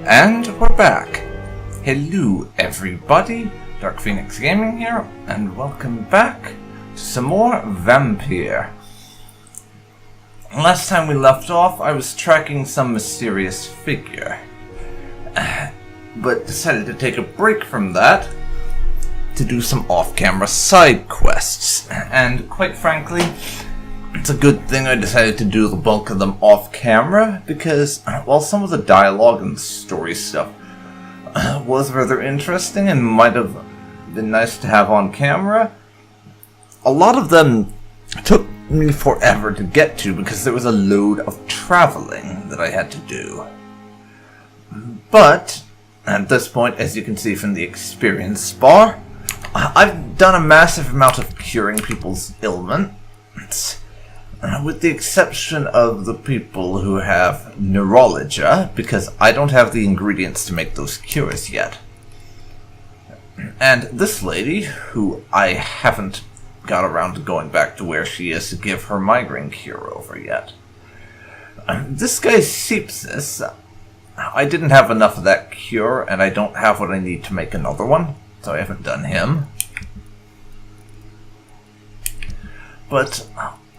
And we're back. Hello everybody, DarkPhoenix Gaming here, and welcome back to some more Vampyr. Last time we left off, I was tracking some mysterious figure, but decided to take a break from that to do some off-camera side quests, and quite frankly, it's a good thing I decided to do the bulk of them off-camera, because while some of the dialogue and story stuff was rather interesting and might have been nice to have on camera, a lot of them took me forever to get to because there was a load of traveling that I had to do. But at this point, as you can see from the experience bar, I've done a massive amount of curing people's ailments, with the exception of the people who have neurologia, because I don't have the ingredients to make those cures yet. And this lady, who I haven't got around to going back to where she is to give her migraine cure over yet. This guy Sepsis, I didn't have enough of that cure, and I don't have what I need to make another one, so I haven't done him. But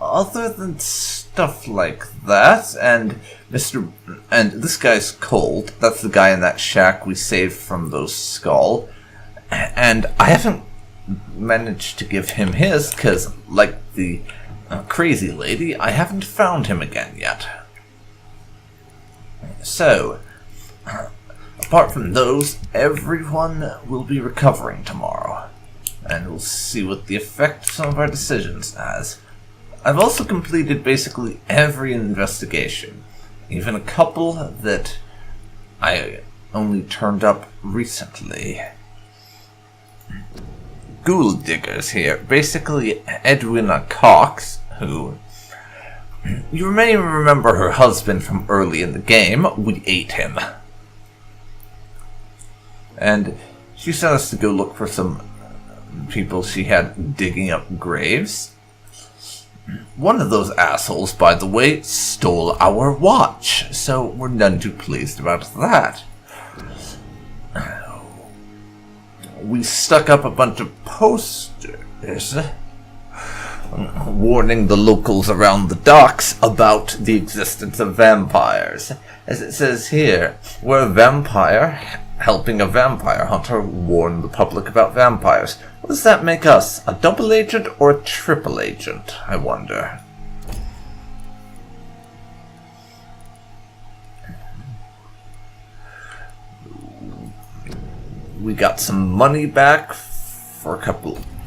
other than stuff like that, and this guy's Cold, that's the guy in that shack we saved from those skull, and I haven't managed to give him his, because, like the crazy lady, I haven't found him again yet. So, apart from those, everyone will be recovering tomorrow, and we'll see what the effect some of our decisions has. I've also completed basically every investigation, even a couple that I only turned up recently. Ghoul Diggers here, basically Edwina Cox, who you may remember her husband from early in the game. We ate him. And she sent us to go look for some people she had digging up graves. One of those assholes, by the way, stole our watch, so we're none too pleased about that. We stuck up a bunch of posters warning the locals around the docks about the existence of vampires. As it says here, we're a vampire helping a vampire hunter warn the public about vampires. What does that make us? A double agent or a triple agent, I wonder? We got some money back for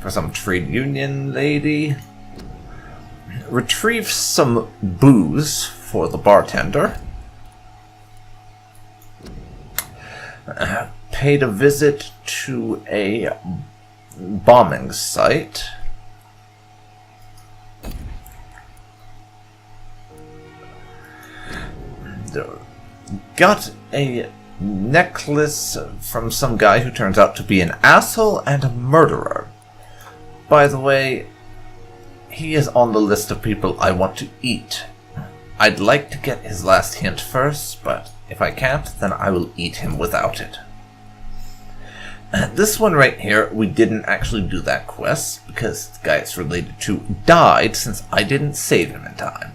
some trade union lady. Retrieved some booze for the bartender. Paid a visit to a bombing site. Got a necklace from some guy who turns out to be an asshole and a murderer. By the way, he is on the list of people I want to eat. I'd like to get his last hint first, but if I can't, then I will eat him without it. This one right here, we didn't actually do that quest, because the guy it's related to died since I didn't save him in time.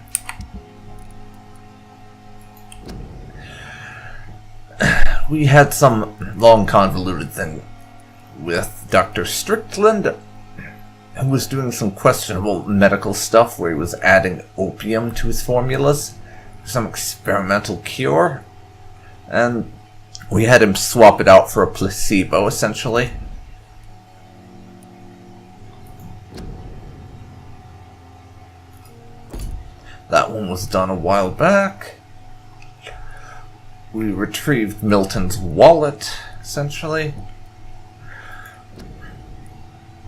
We had some long convoluted thing with Dr. Strickland, who was doing some questionable medical stuff where he was adding opium to his formulas for some experimental cure, and we had him swap it out for a placebo, essentially. That one was done a while back. We retrieved Milton's wallet, essentially.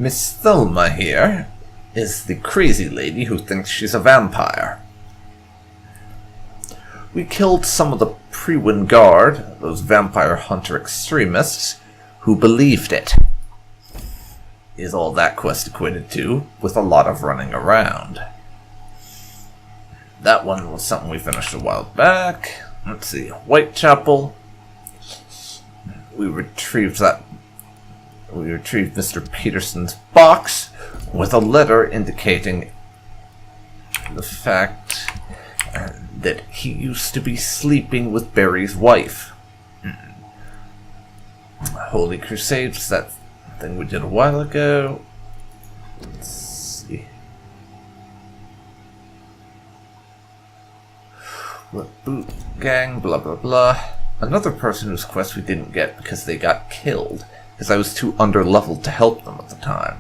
Miss Thelma here is the crazy lady who thinks she's a vampire. We killed some of the Prewin Guard, those vampire hunter extremists, who believed it. Is all that quest equated to, with a lot of running around. That one was something we finished a while back. Let's see, Whitechapel. we retrieved Mr. Peterson's box with a letter indicating the fact that he used to be sleeping with Barry's wife. Holy Crusades, that thing we did a while ago. Let's see. Boot gang, blah blah blah. Another person whose quest we didn't get because they got killed, because I was too underleveled to help them at the time.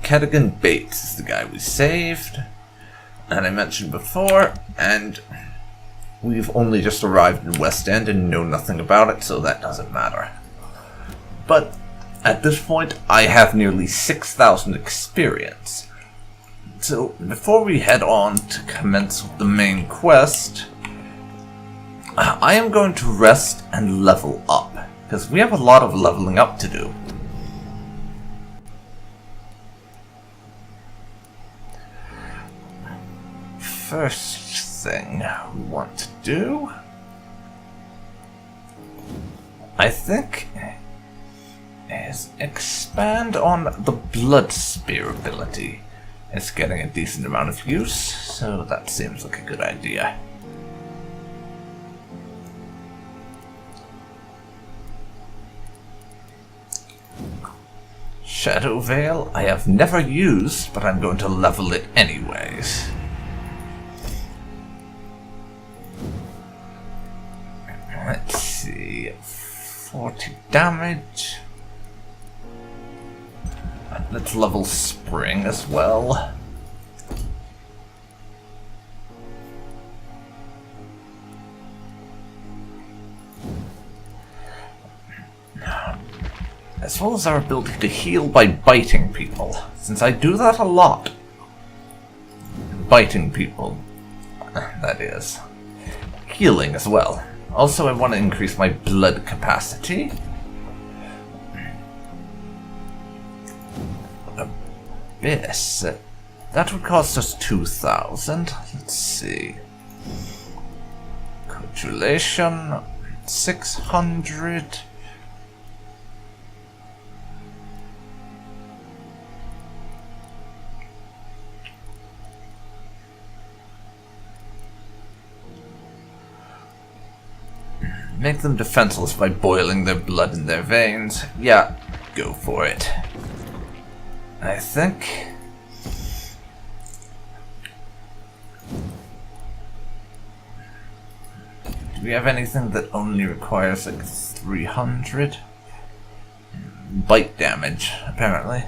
Cadogan Bates is the guy we saved, and I mentioned before, and we've only just arrived in West End and know nothing about it, so that doesn't matter. But at this point, I have nearly 6,000 experience. So before we head on to commence with the main quest, I am going to rest and level up, because we have a lot of leveling up to do. First thing we want to do, I think, is expand on the Blood Spear ability. It's getting a decent amount of use, so that seems like a good idea. Shadow Veil I have never used, but I'm going to level it anyways. Let's see, 40 damage. Let's level Spring as well. As well as our ability to heal by biting people, since I do that a lot. Biting people, that is. Healing as well. Also, I want to increase my blood capacity. Abyss. That would cost us 2,000. Let's see. Codulation, 600. Make them defenseless by boiling their blood in their veins. Yeah, go for it. I think. Do we have anything that only requires like 300? Bite damage, apparently.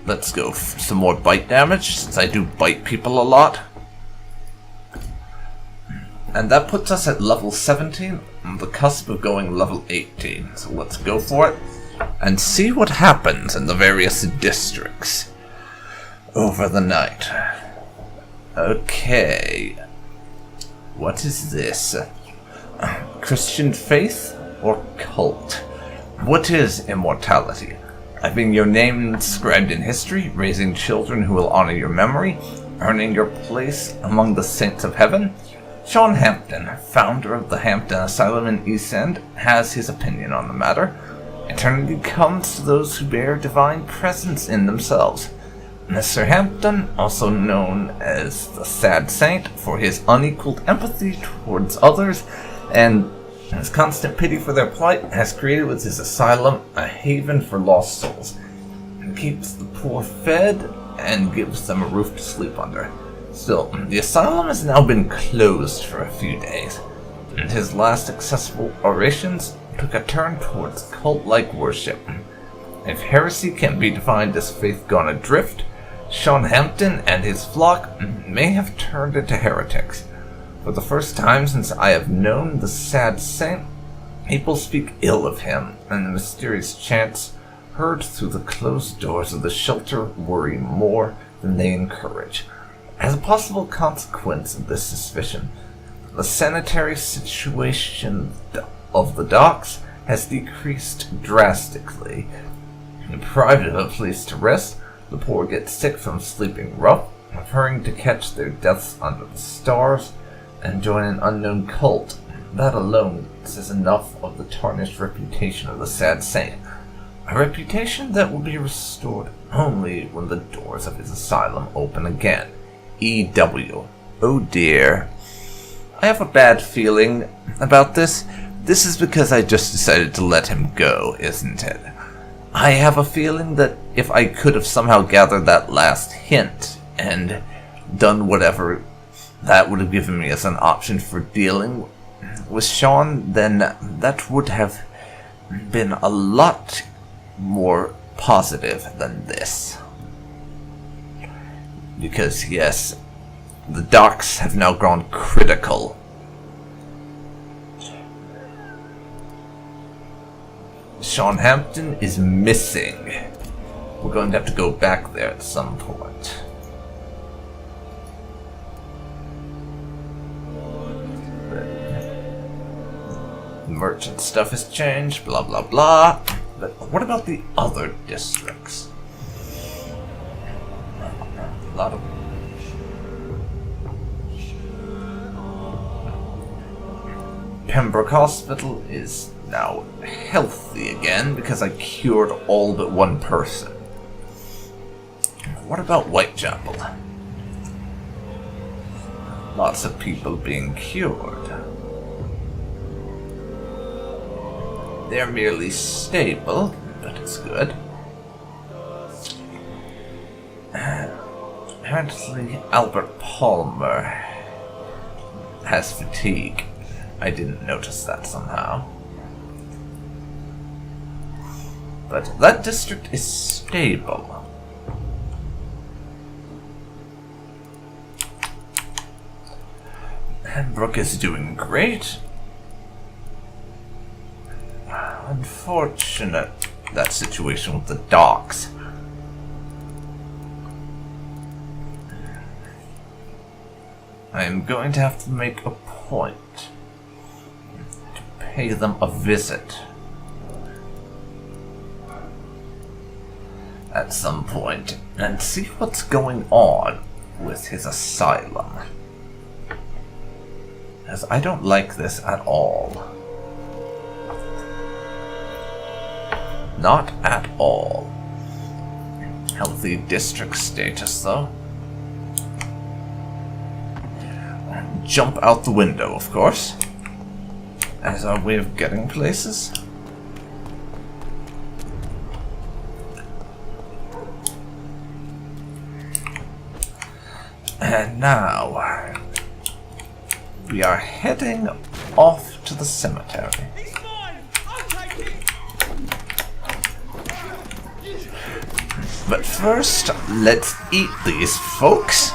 Let's go for some more bite damage, since I do bite people a lot. And that puts us at level 17, on the cusp of going level 18. So let's go for it, and see what happens in the various districts over the night. Okay. What is this? Christian faith or cult? What is immortality? Having your name inscribed in history, raising children who will honor your memory, earning your place among the saints of heaven? Sean Hampton, founder of the Hampton Asylum in East End, has his opinion on the matter. Eternity comes to those who bear divine presence in themselves. Mr. Hampton, also known as the Sad Saint for his unequaled empathy towards others and his constant pity for their plight, has created with his asylum a haven for lost souls. He keeps the poor fed and gives them a roof to sleep under. Still, the asylum has now been closed for a few days, and his last accessible orations took a turn towards cult-like worship. If heresy can be defined as faith gone adrift, Sean Hampton and his flock may have turned into heretics. For the first time since I have known the Sad Saint, people speak ill of him, and the mysterious chants heard through the closed doors of the shelter worry more than they encourage. As a possible consequence of this suspicion, the sanitary situation of the docks has decreased drastically. Deprived of a place to rest, the poor get sick from sleeping rough, preferring to catch their deaths under the stars. and join an unknown cult. That alone says enough of the tarnished reputation of the sad saint. A reputation that will be restored only when the doors of his asylum open again. E.W. Oh dear. I have a bad feeling about this. This is because I just decided to let him go, isn't it? I have a feeling that if I could have somehow gathered that last hint and done whatever that would have given me as an option for dealing with Sean, then that would have been a lot more positive than this. Because, yes, the docks have now gone critical. Sean Hampton is missing. We're going to have to go back there at some point. Merchant stuff has changed, blah blah blah. But what about the other districts? A lot of... Pembroke Hospital is now healthy again because I cured all but one person. What about Whitechapel? Lots of people being cured. They're merely stable, but it's good. Apparently Albert Palmer has fatigue. I didn't notice that somehow. But that district is stable. And Brooke is doing great. Unfortunate, that situation with the docks. I am going to have to make a point to pay them a visit at some point and see what's going on with his asylum. As I don't like this at all. Not at all. Healthy district status, though. Jump out the window, of course, as our way of getting places. And now we are heading off to the cemetery. But first, let's eat these folks.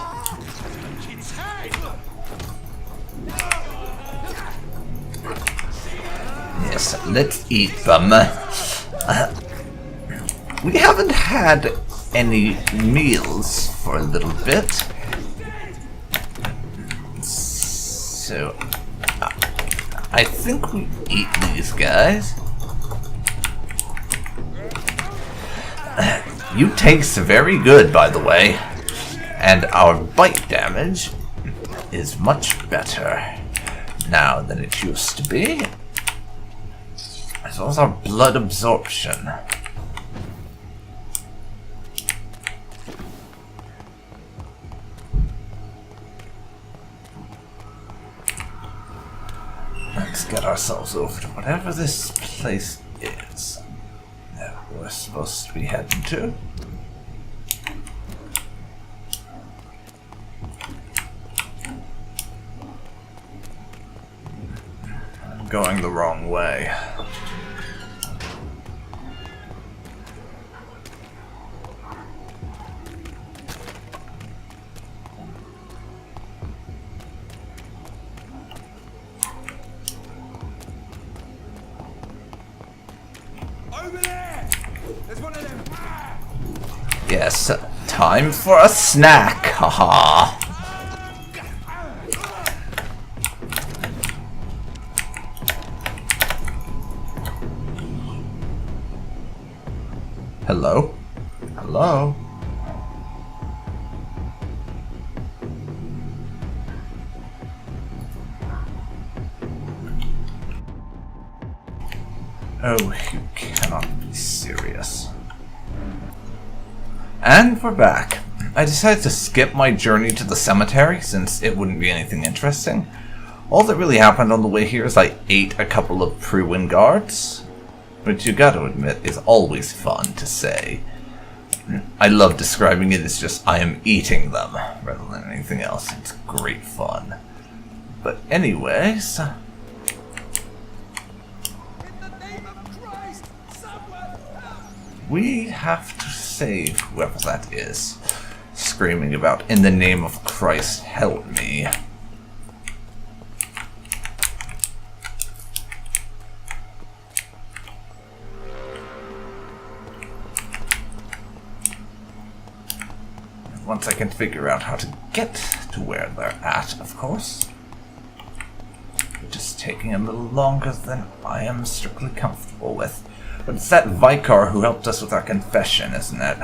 Yes, let's eat them. We haven't had any meals for a little bit. So, I think we eat these guys. You taste very good, by the way, and our bite damage is much better now than it used to be, as well as our blood absorption. Let's get ourselves over to whatever this place is that we're supposed to be heading to. I'm going the wrong way. Yes, time for a snack, haha. Hello? Hello? Oh, you cannot be serious. And we're back. I decided to skip my journey to the cemetery since it wouldn't be anything interesting. All that really happened on the way here is I ate a couple of Prewin guards, which you gotta admit is always fun to say. I love describing it as just I am eating them rather than anything else. It's great fun. But anyways, we have to save whoever that is, screaming about, "In the name of Christ, help me." Once I can figure out how to get to where they're at, of course. Which is taking a little longer than I am strictly comfortable with. But it's that Vampyr who helped us with our confession, isn't it?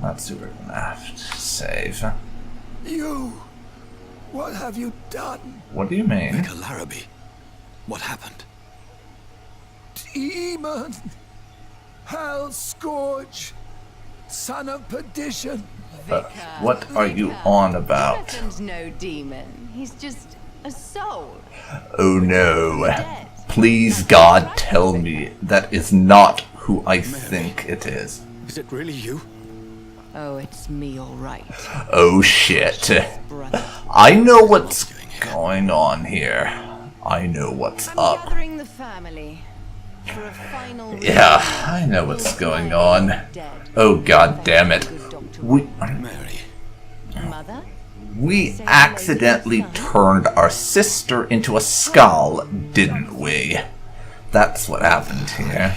That's who we're gonna have to save. You! What have you done? What do you mean? Vicar Larrabee, what happened? Demon! Hell Scourge! Son of perdition! What are you on about? Jonathan's no demon. He's just a soul. Oh no. Please, God, tell me that is not who I think it is. Is it really you? Oh, it's me, all right. Oh shit. Brother. I know what's going on here. I know what's I'm up. gathering the family for a final Yeah, I know what's going on. Oh god damn it. Mary. Mother? We accidentally turned our sister into a skull, didn't we? That's what happened here.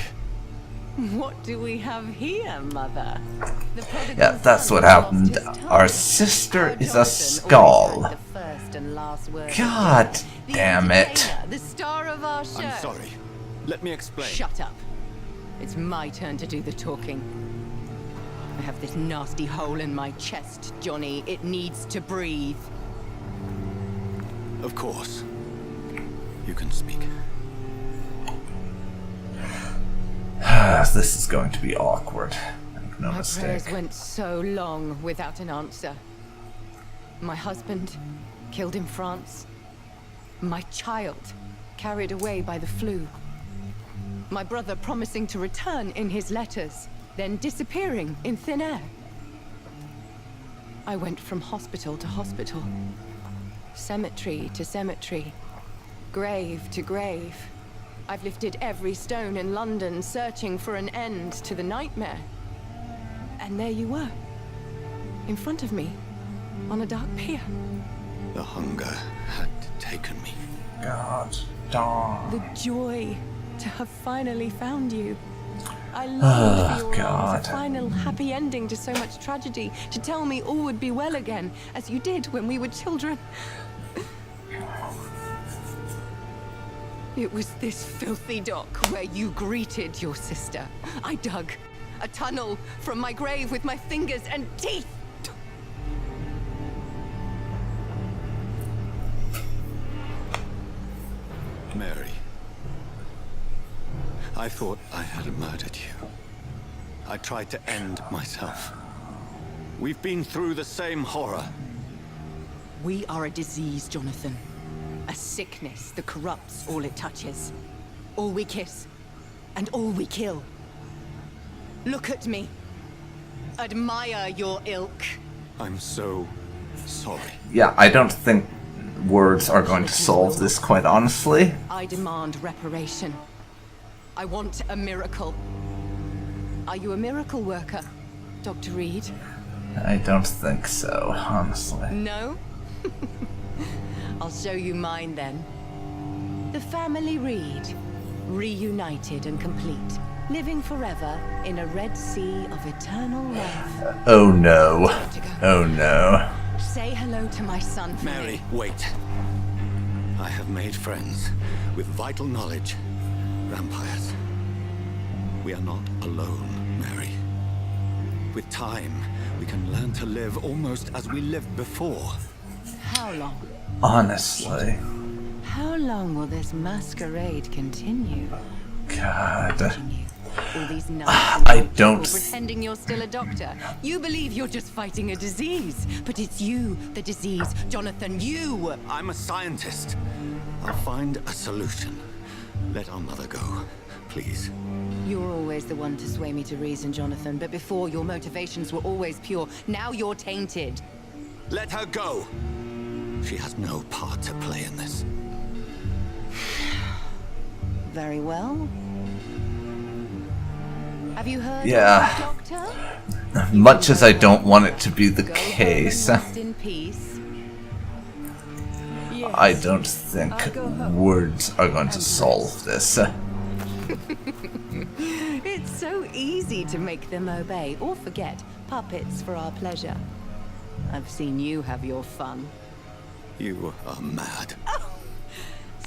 What do we have here, Mother? The prodigal Yeah, that's son what lost happened. his tongue. Our sister How is a Jonathan skull. always had the first and last word. God The damn it. entertainer, the star of our show. I'm sorry. Let me explain. Shut up. It's my turn to do the talking. I have this nasty hole in my chest, Johnny. It needs to breathe. Of course. You can speak. This is going to be awkward. Make no My mistake. prayers went so long without an answer. My husband, killed in France. My child, carried away by the flu. My brother promising to return in his letters, then disappearing in thin air. I went from hospital to hospital, cemetery to cemetery, grave to grave. I've lifted every stone in London, searching for an end to the nightmare. And there you were, in front of me, on a dark pier. The hunger had taken me. God darn. The joy to have finally found you. I longed for your arms, a final happy ending to so much tragedy, to tell me all would be well again, as you did when we were children. It was this filthy dock where you greeted your sister. I dug a tunnel from my grave with my fingers and teeth. Mary. I thought I had murdered you. I tried to end myself. We've been through the same horror. We are a disease, Jonathan. A sickness that corrupts all it touches. All we kiss, and all we kill. Look at me. Admire your ilk. I'm so sorry. Yeah, I don't think words are going to solve this, quite honestly. I demand reparation. I want a miracle. Are you a miracle worker, Dr. Reid? I don't think so, honestly. No? I'll show you mine then. The family Reid, reunited and complete, living forever in a red sea of eternal love. Oh no. Oh no. Say hello to my son for Mary, me. wait. I have made friends with vital knowledge. Vampires. We are not alone, Mary. With time, we can learn to live almost as we lived before. How long? Honestly. How long will this masquerade continue? God. All these I don't... pretending you're still a doctor. You believe you're just fighting a disease, but it's you, the disease, Jonathan, you! I'm a scientist. I'll find a solution. Let our mother go, please. You're always the one to sway me to reason, Jonathan, but before your motivations were always pure. Now you're tainted. Let her go! She has no part to play in this. Very well. Have you heard Yeah. of the doctor? Much as I don't want it to be the case, Rest in peace. I don't think words are going to solve this. It's so easy to make them obey or forget. Puppets for our pleasure. I've seen you have your fun. You are mad.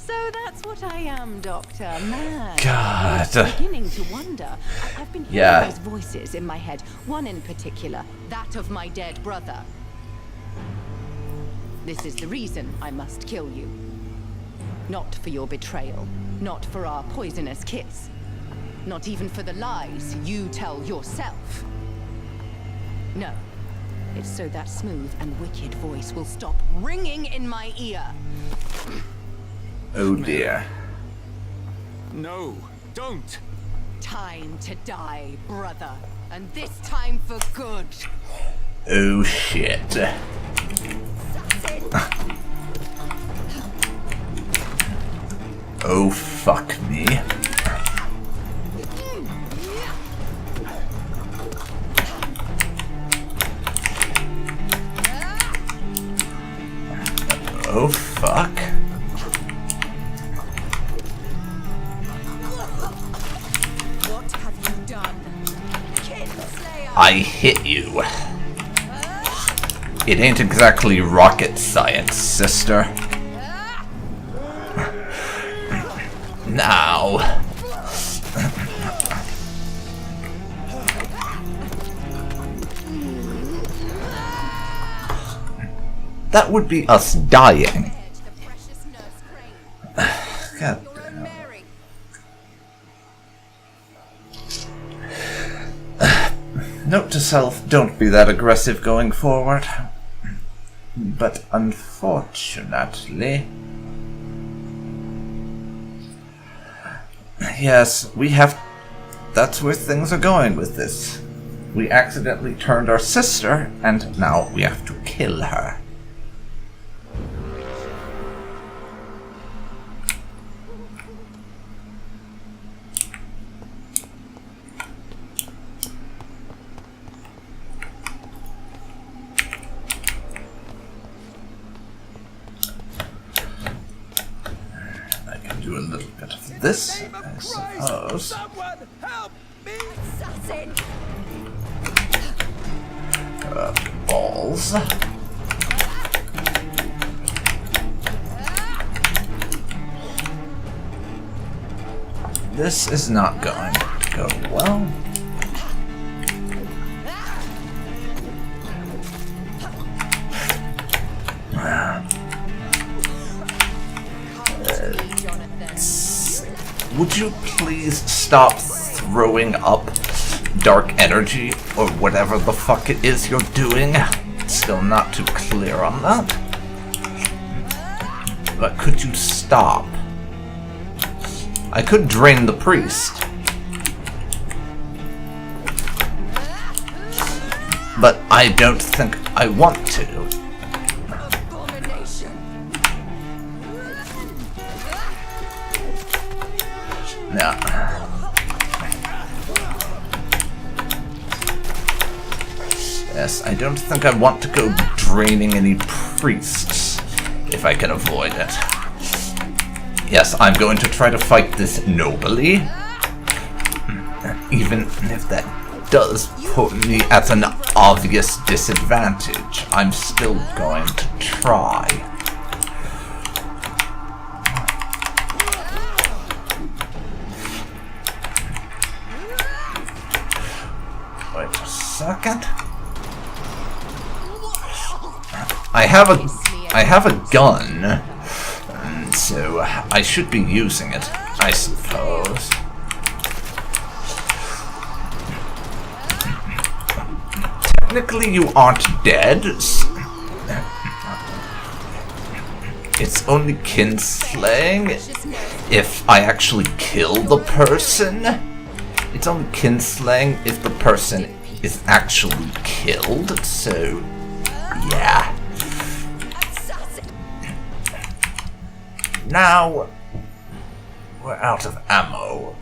So that's what I am, Doctor. Mad. God. I'm beginning to wonder. I've been hearing those voices in my head. One in particular, that of my dead brother. This is the reason I must kill you. Not for your betrayal. Not for our poisonous kiss. Not even for the lies you tell yourself. No. It's so that smooth and wicked voice will stop ringing in my ear. Oh dear. No, don't! Time to die, brother. And this time for good. Oh shit. Oh fuck me. Oh fuck. What have you done? Kinslayer! I hit you. It ain't exactly rocket science, sister. Now. That would be us dying. God. Note to self, don't be that aggressive going forward. But unfortunately... Yes, we have... That's where things are going with this. We accidentally turned our sister, and now we have to kill her. Do a little bit of this, I suppose. Someone help me! Assassin! Balls. This is not going to go well. Would you please stop throwing up dark energy or whatever the fuck it is you're doing? Still not too clear on that. But could you stop? I could drain the priest. But I don't think I want to. No. Yes, I don't think I want to go draining any priests, if I can avoid it. Yes, I'm going to try to fight this nobly, even if that does put me at an obvious disadvantage. I'm still going to try. Wait a second. I have a gun, So I should be using it, I suppose. Technically, you aren't dead. It's only kinslaying if I actually kill the person. It's only kinslaying if the person is actually killed, so yeah. Now, we're out of ammo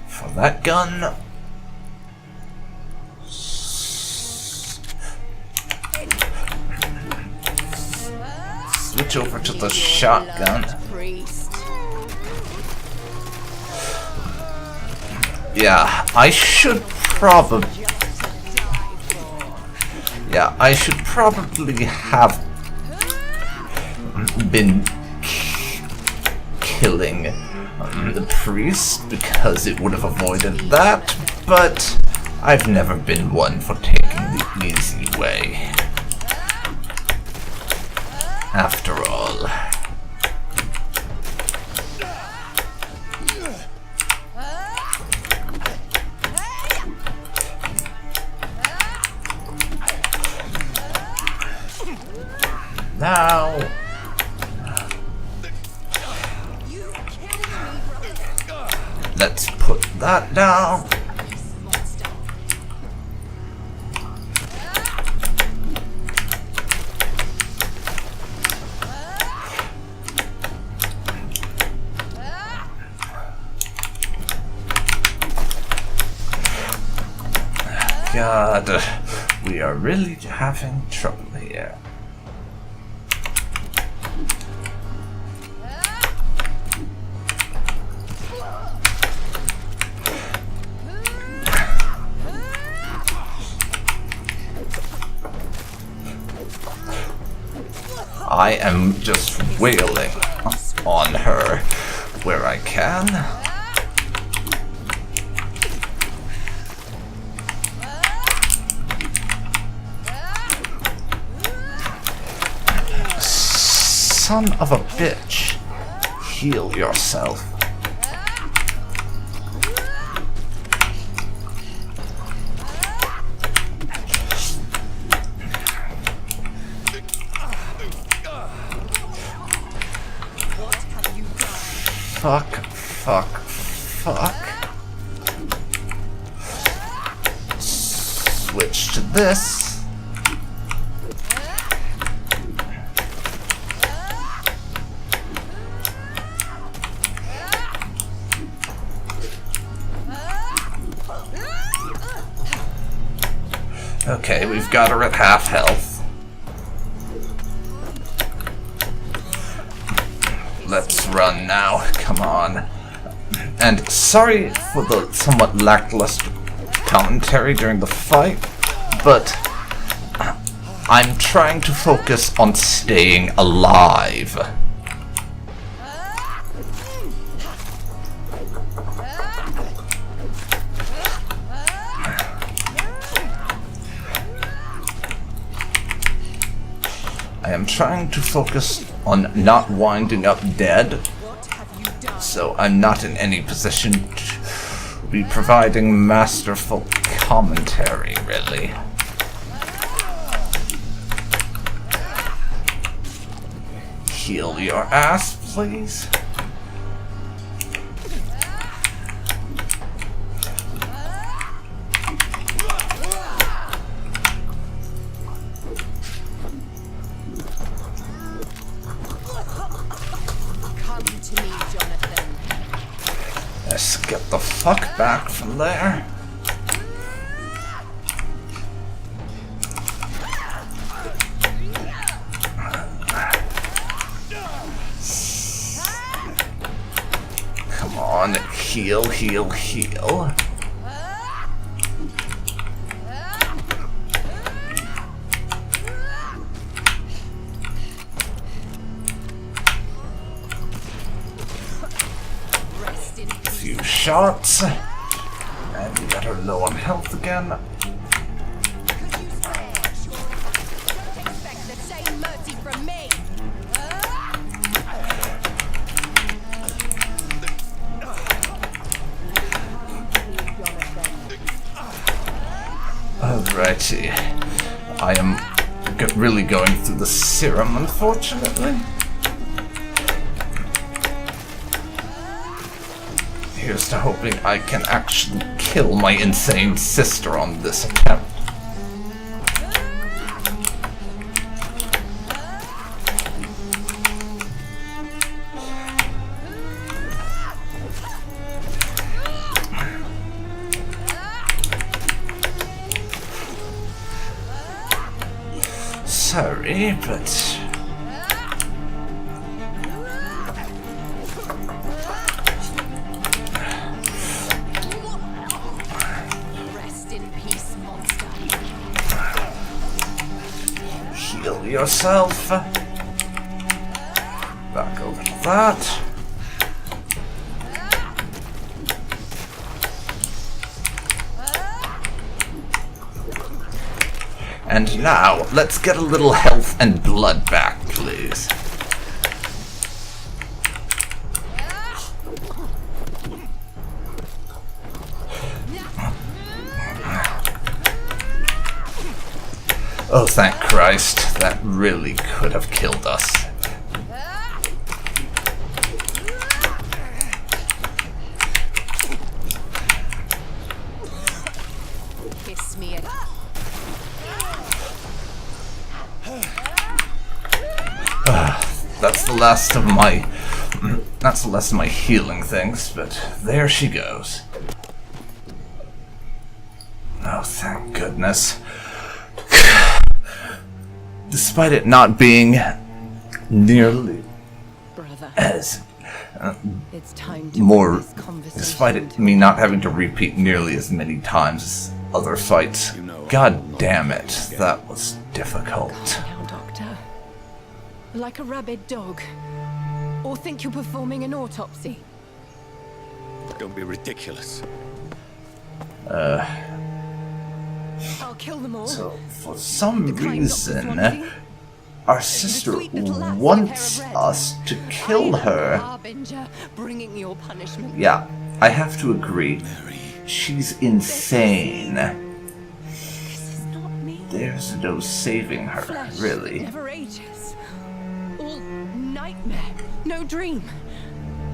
for that gun. Switch over to the shotgun. Yeah, I should probably have been killing the priest because it would have avoided that, but I've never been one for taking the easy way. After all. Now, let's put that down. God, we are really having trouble here. I am just wailing on her where I can. Son of a bitch. Heal yourself. Fuck. Switch to this. Okay, we've got her at half health. Let's run now, come on. And sorry for the somewhat lackluster commentary during the fight, but I'm trying to focus on staying alive. I am trying to focus on not winding up dead, so I'm not in any position to be providing masterful commentary, really. Heal your ass, please. Let's get the fuck back from there. Come on, heal. Few shots, and we got her low on health again. Righty. I am really going through the serum, unfortunately. Here's to hoping I can actually kill my insane sister on this attempt. Sorry, but... Rest in peace, monster. Heal yourself. Back over to that. And now, let's get a little health and blood back, please. Oh, thank Christ. That really could have killed us. Kiss me. That's the last of my healing things, but there she goes. Oh, thank goodness. Despite it not being nearly Brother, as it's time to more, bring this conversation despite it to me not having to repeat nearly as many times as other fights, god damn it, that was difficult. Calm down, Doctor. Like a rabid dog. Or think you're performing an autopsy. Don't be ridiculous. I'll kill them all. So, for some reason, our sister The sweet little lassie wants with hair of red. us to kill her. Harbinger, bringing your punishment. Yeah, I have to agree. She's insane. This is not me. There's no saving her, Flesh really. never ages. All nightmare, no dream.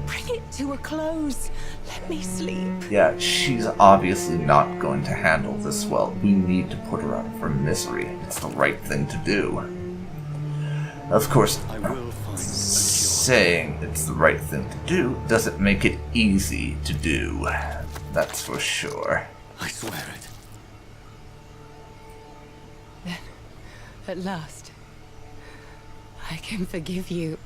Bring it to a close. Let me sleep. Yeah, she's obviously not going to handle this well. We need to put her out of her misery. It's the right thing to do. Of course, I will find saying it's the right thing to do doesn't make it easy to do. That's for sure. I swear it. Then, at last, I can forgive you.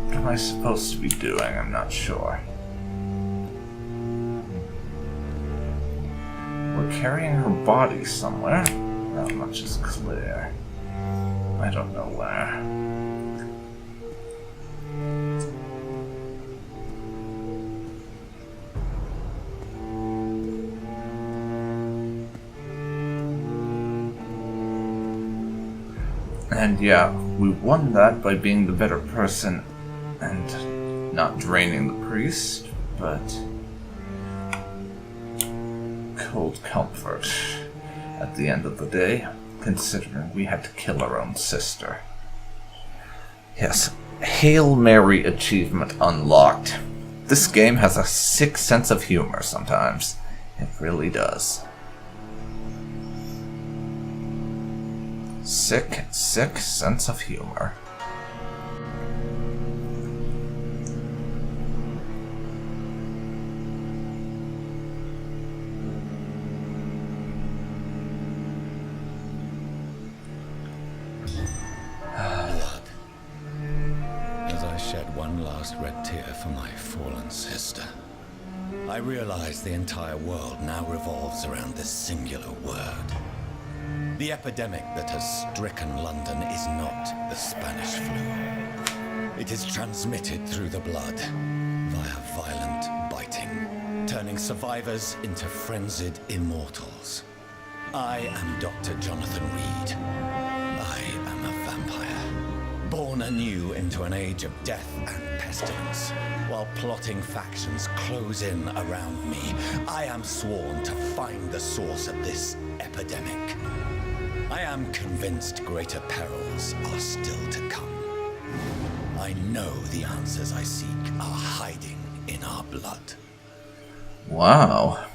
What am I supposed to be doing? I'm not sure. We're carrying her body somewhere. Not much is clear. I don't know where. And yeah, we won that by being the better person and not draining the priest, but cold comfort at the end of the day, considering we had to kill our own sister. Yes, Hail Mary achievement unlocked. This game has a sick sense of humor sometimes. It really does. Sick sense of humor. As I shed one last red tear for my fallen sister, I realize the entire world now revolves around this singular word. The epidemic that has stricken London is not the Spanish flu. It is transmitted through the blood, vampire violent biting, turning survivors into frenzied immortals. I am Dr. Jonathan Reid. I am a vampire, born anew into an age of death and pestilence. While plotting factions close in around me, I am sworn to find the source of this epidemic. I am convinced greater perils are still to come. I know the answers I seek are hiding in our blood. Wow.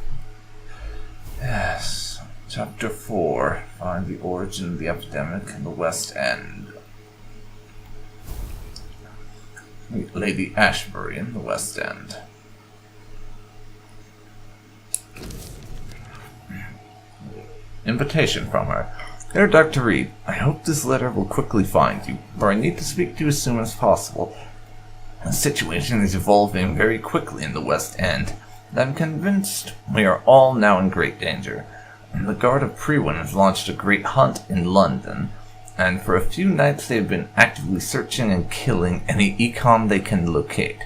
Yes. Chapter 4. Find the origin of the epidemic in the West End. Meet Lady Ashbury in the West End. Invitation from her. Dear Dr. Reid, I hope this letter will quickly find you, for I need to speak to you as soon as possible. The situation is evolving very quickly in the West End, and I'm convinced we are all now in great danger. The Guard of Prewin has launched a great hunt in London, and for a few nights they have been actively searching and killing any econ they can locate.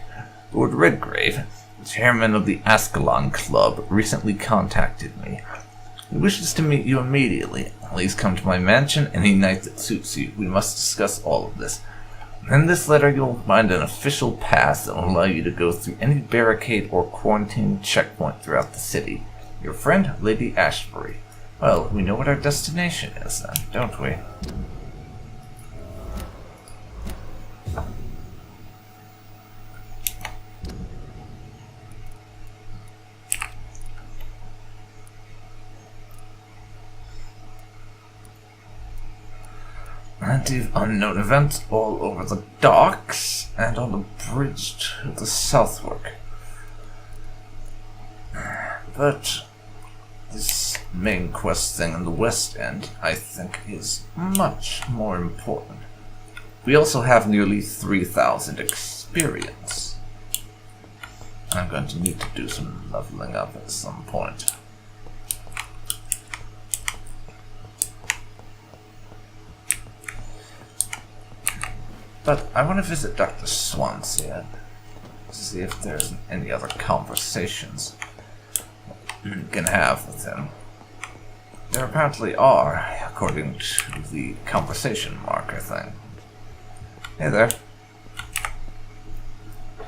Lord Redgrave, chairman of the Ascalon Club, recently contacted me. He wishes to meet you immediately. Please come to my mansion any night that suits you. We must discuss all of this. In this letter you'll find an official pass that will allow you to go through any barricade or quarantine checkpoint throughout the city. Your friend, Lady Ashbury. Well, we know what our destination is then, don't we? Plenty of unknown events all over the docks and on the bridge to the southward. But this main quest thing in the West End, I think, is much more important. We also have nearly 3,000 experience. I'm going to need to do some leveling up at some point. But I want to visit Dr. Swansea to see if there's any other conversations we can have with him. There apparently are, according to the conversation marker thing. Hey there.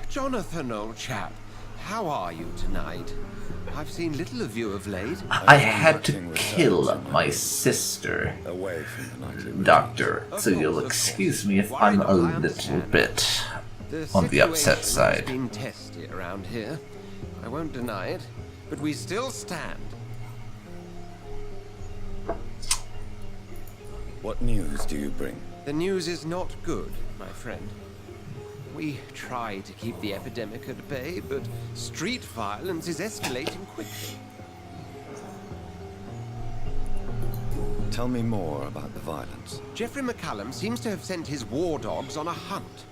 Jonathan, old chap, how are you tonight? I've seen little of you of late. I had to kill my sister, Away from the nightly Doctor, so you'll excuse me if I'm a little bit on the upset side. It's been testy around here. I won't deny it, but we still stand. What news do you bring? The news is not good, my friend. We try to keep the epidemic at bay, but street violence is escalating quickly. Tell me more about the violence. Jeffrey McCallum seems to have sent his war dogs on a hunt.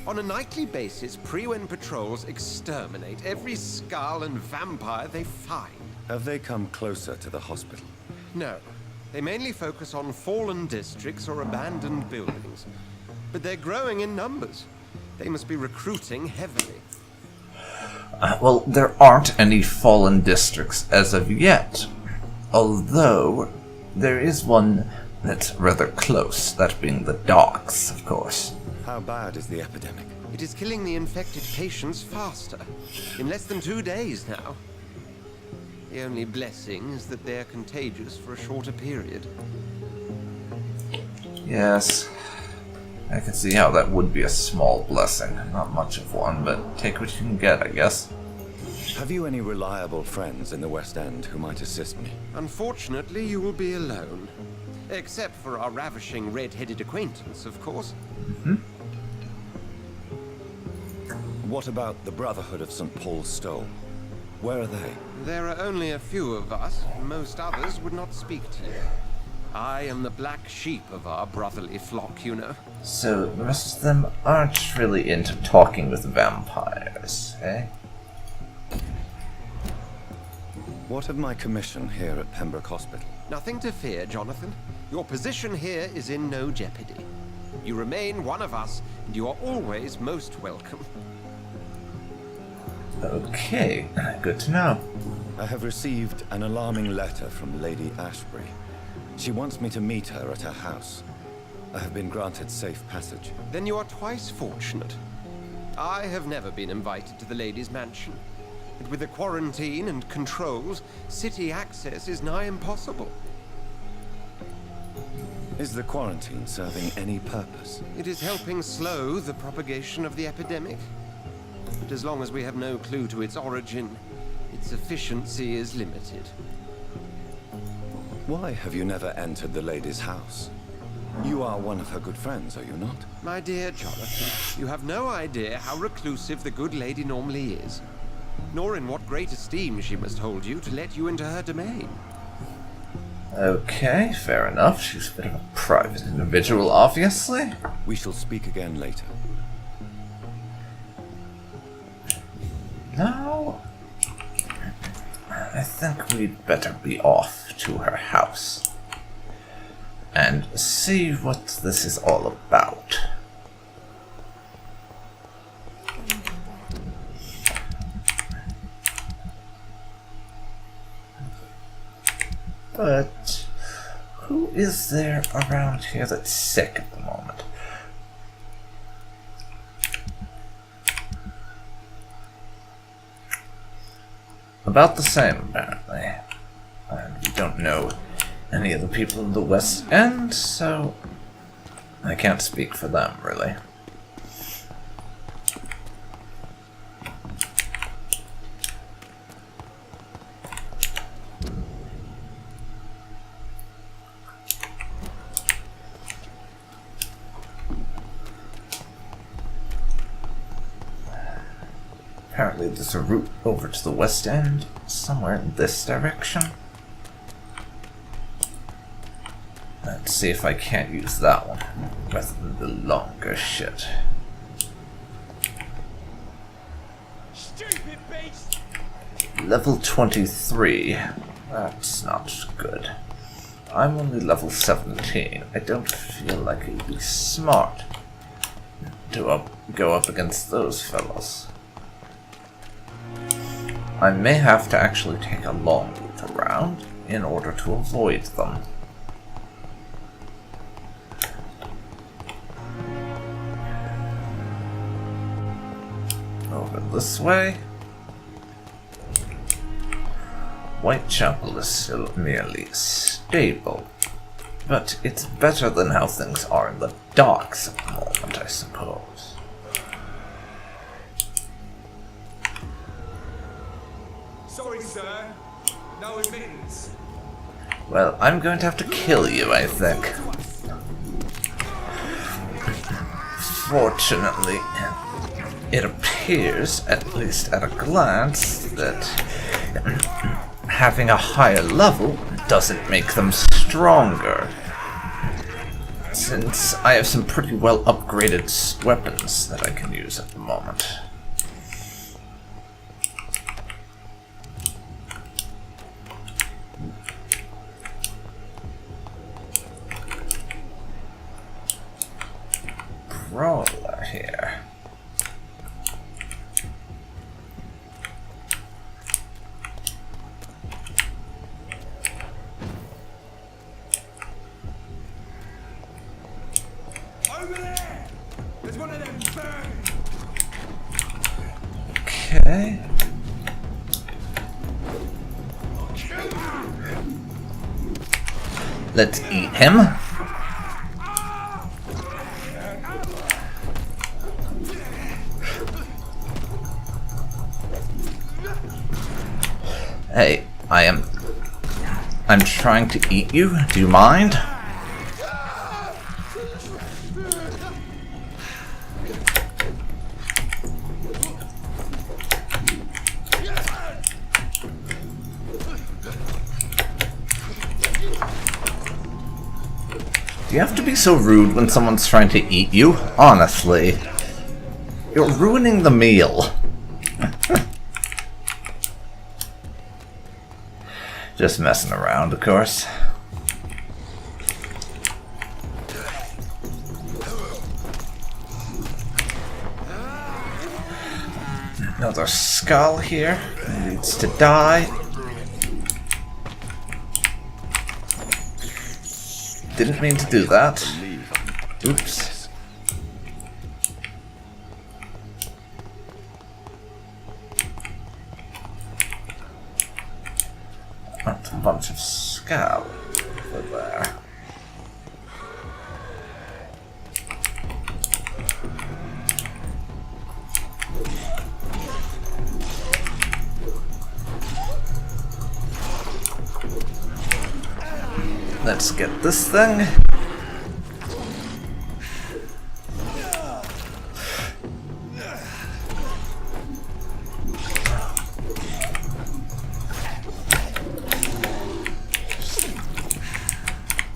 On a nightly basis, Prewin patrols exterminate every skull and vampire they find. Have they come closer to the hospital? No. They mainly focus on fallen districts or abandoned buildings. But they're growing in numbers. They must be recruiting heavily. Well, there aren't any fallen districts as of yet. Although, there is one that's rather close, that being the docks, of course. How bad is the epidemic? It is killing the infected patients faster. In less than 2 days now. The only blessing is that they're contagious for a shorter period. Yes. I can see how that would be a small blessing. Not much of one, but take what you can get, I guess. Have you any reliable friends in the West End who might assist me? Unfortunately, you will be alone. Except for our ravishing red-headed acquaintance, of course. What about the Brotherhood of St. Paul's Stole? Where are they? There are only a few of us. Most others would not speak to you. I am the black sheep of our brotherly flock, you know. So, the rest of them aren't really into talking with vampires, eh? What of my commission here at Pembroke Hospital? Nothing to fear, Jonathan. Your position here is in no jeopardy. You remain one of us, and you are always most welcome. Okay, good to know. I have received an alarming letter from Lady Ashbury. She wants me to meet her at her house. I have been granted safe passage. Then you are twice fortunate. I have never been invited to the lady's mansion. And with the quarantine and controls, city access is nigh impossible. Is the quarantine serving any purpose? It is helping slow the propagation of the epidemic. But as long as we have no clue to its origin, its efficiency is limited. Why have you never entered the lady's house? You are one of her good friends, are you not? My dear Jonathan, you have no idea how reclusive the good lady normally is, nor in what great esteem she must hold you to let you into her domain. Okay, fair enough. She's a bit of a private individual, obviously. We shall speak again later. Now, I think we'd better be off to her house and see what this is all about. But who is there around here that's sick at the moment? About the same, apparently. And we don't know any of the people in the West End, so I can't speak for them, really. Apparently there's a route over to the West End, somewhere in this direction. Let's see if I can't use that one, rather than the longer shit. Stupid beast! Level 23. That's not good. I'm only level 17. I don't feel like it'd be smart to go up against those fellows. I may have to actually take a long route around in order to avoid them. Over this way. Whitechapel is still merely stable, but it's better than how things are in the docks at the moment, I suppose. Sorry, sir. No admittance. Well, I'm going to have to kill you, I think. Fortunately, it appears, at least at a glance, that having a higher level doesn't make them stronger. Since I have some pretty well upgraded weapons that I can use at the moment. Brawler here. Over there! There's one of them burning! Okay. Let's eat him. Hey, I'm trying to eat you. Do you mind? Do you have to be so rude when someone's trying to eat you? Honestly. You're ruining the meal. Just messing around, of course. Another skull here. Needs to die. Didn't mean to do that. Oops. That's a bunch of skull over there. Let's get this thing.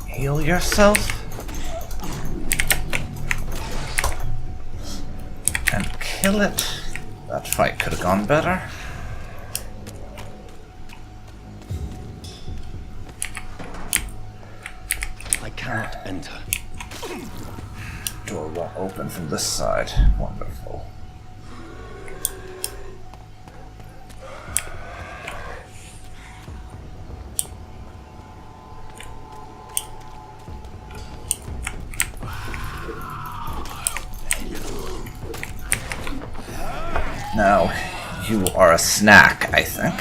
Heal yourself. And kill it. That fight could have gone better. Cannot enter. Door won't open from this side. Wonderful. Now, you are a snack, I think.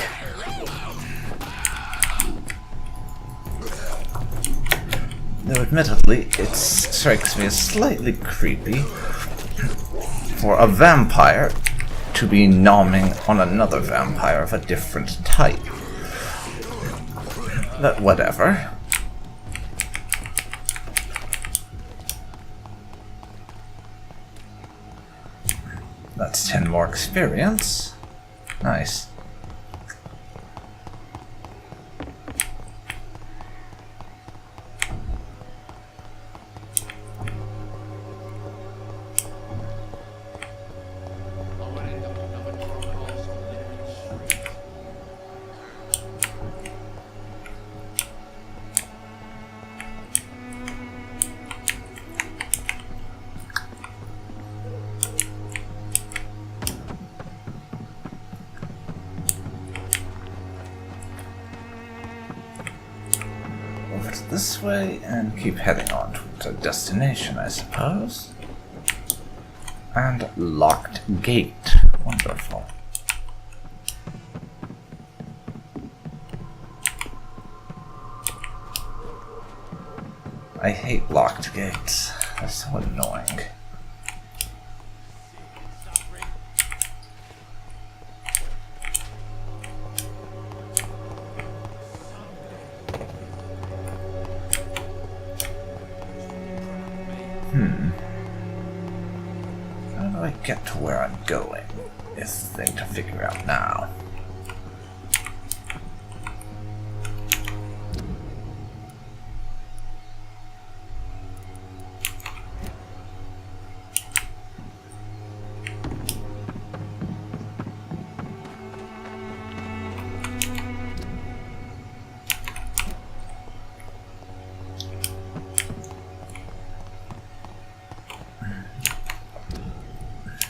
Though admittedly, it strikes me as slightly creepy for a vampire to be nomming on another vampire of a different type. But whatever. That's 10 more experience. Nice. This way and keep heading on towards our destination, I suppose. And locked gate. Wonderful. I hate locked gates. They're so annoying. How do I get to where I'm going? Is the thing to figure out now.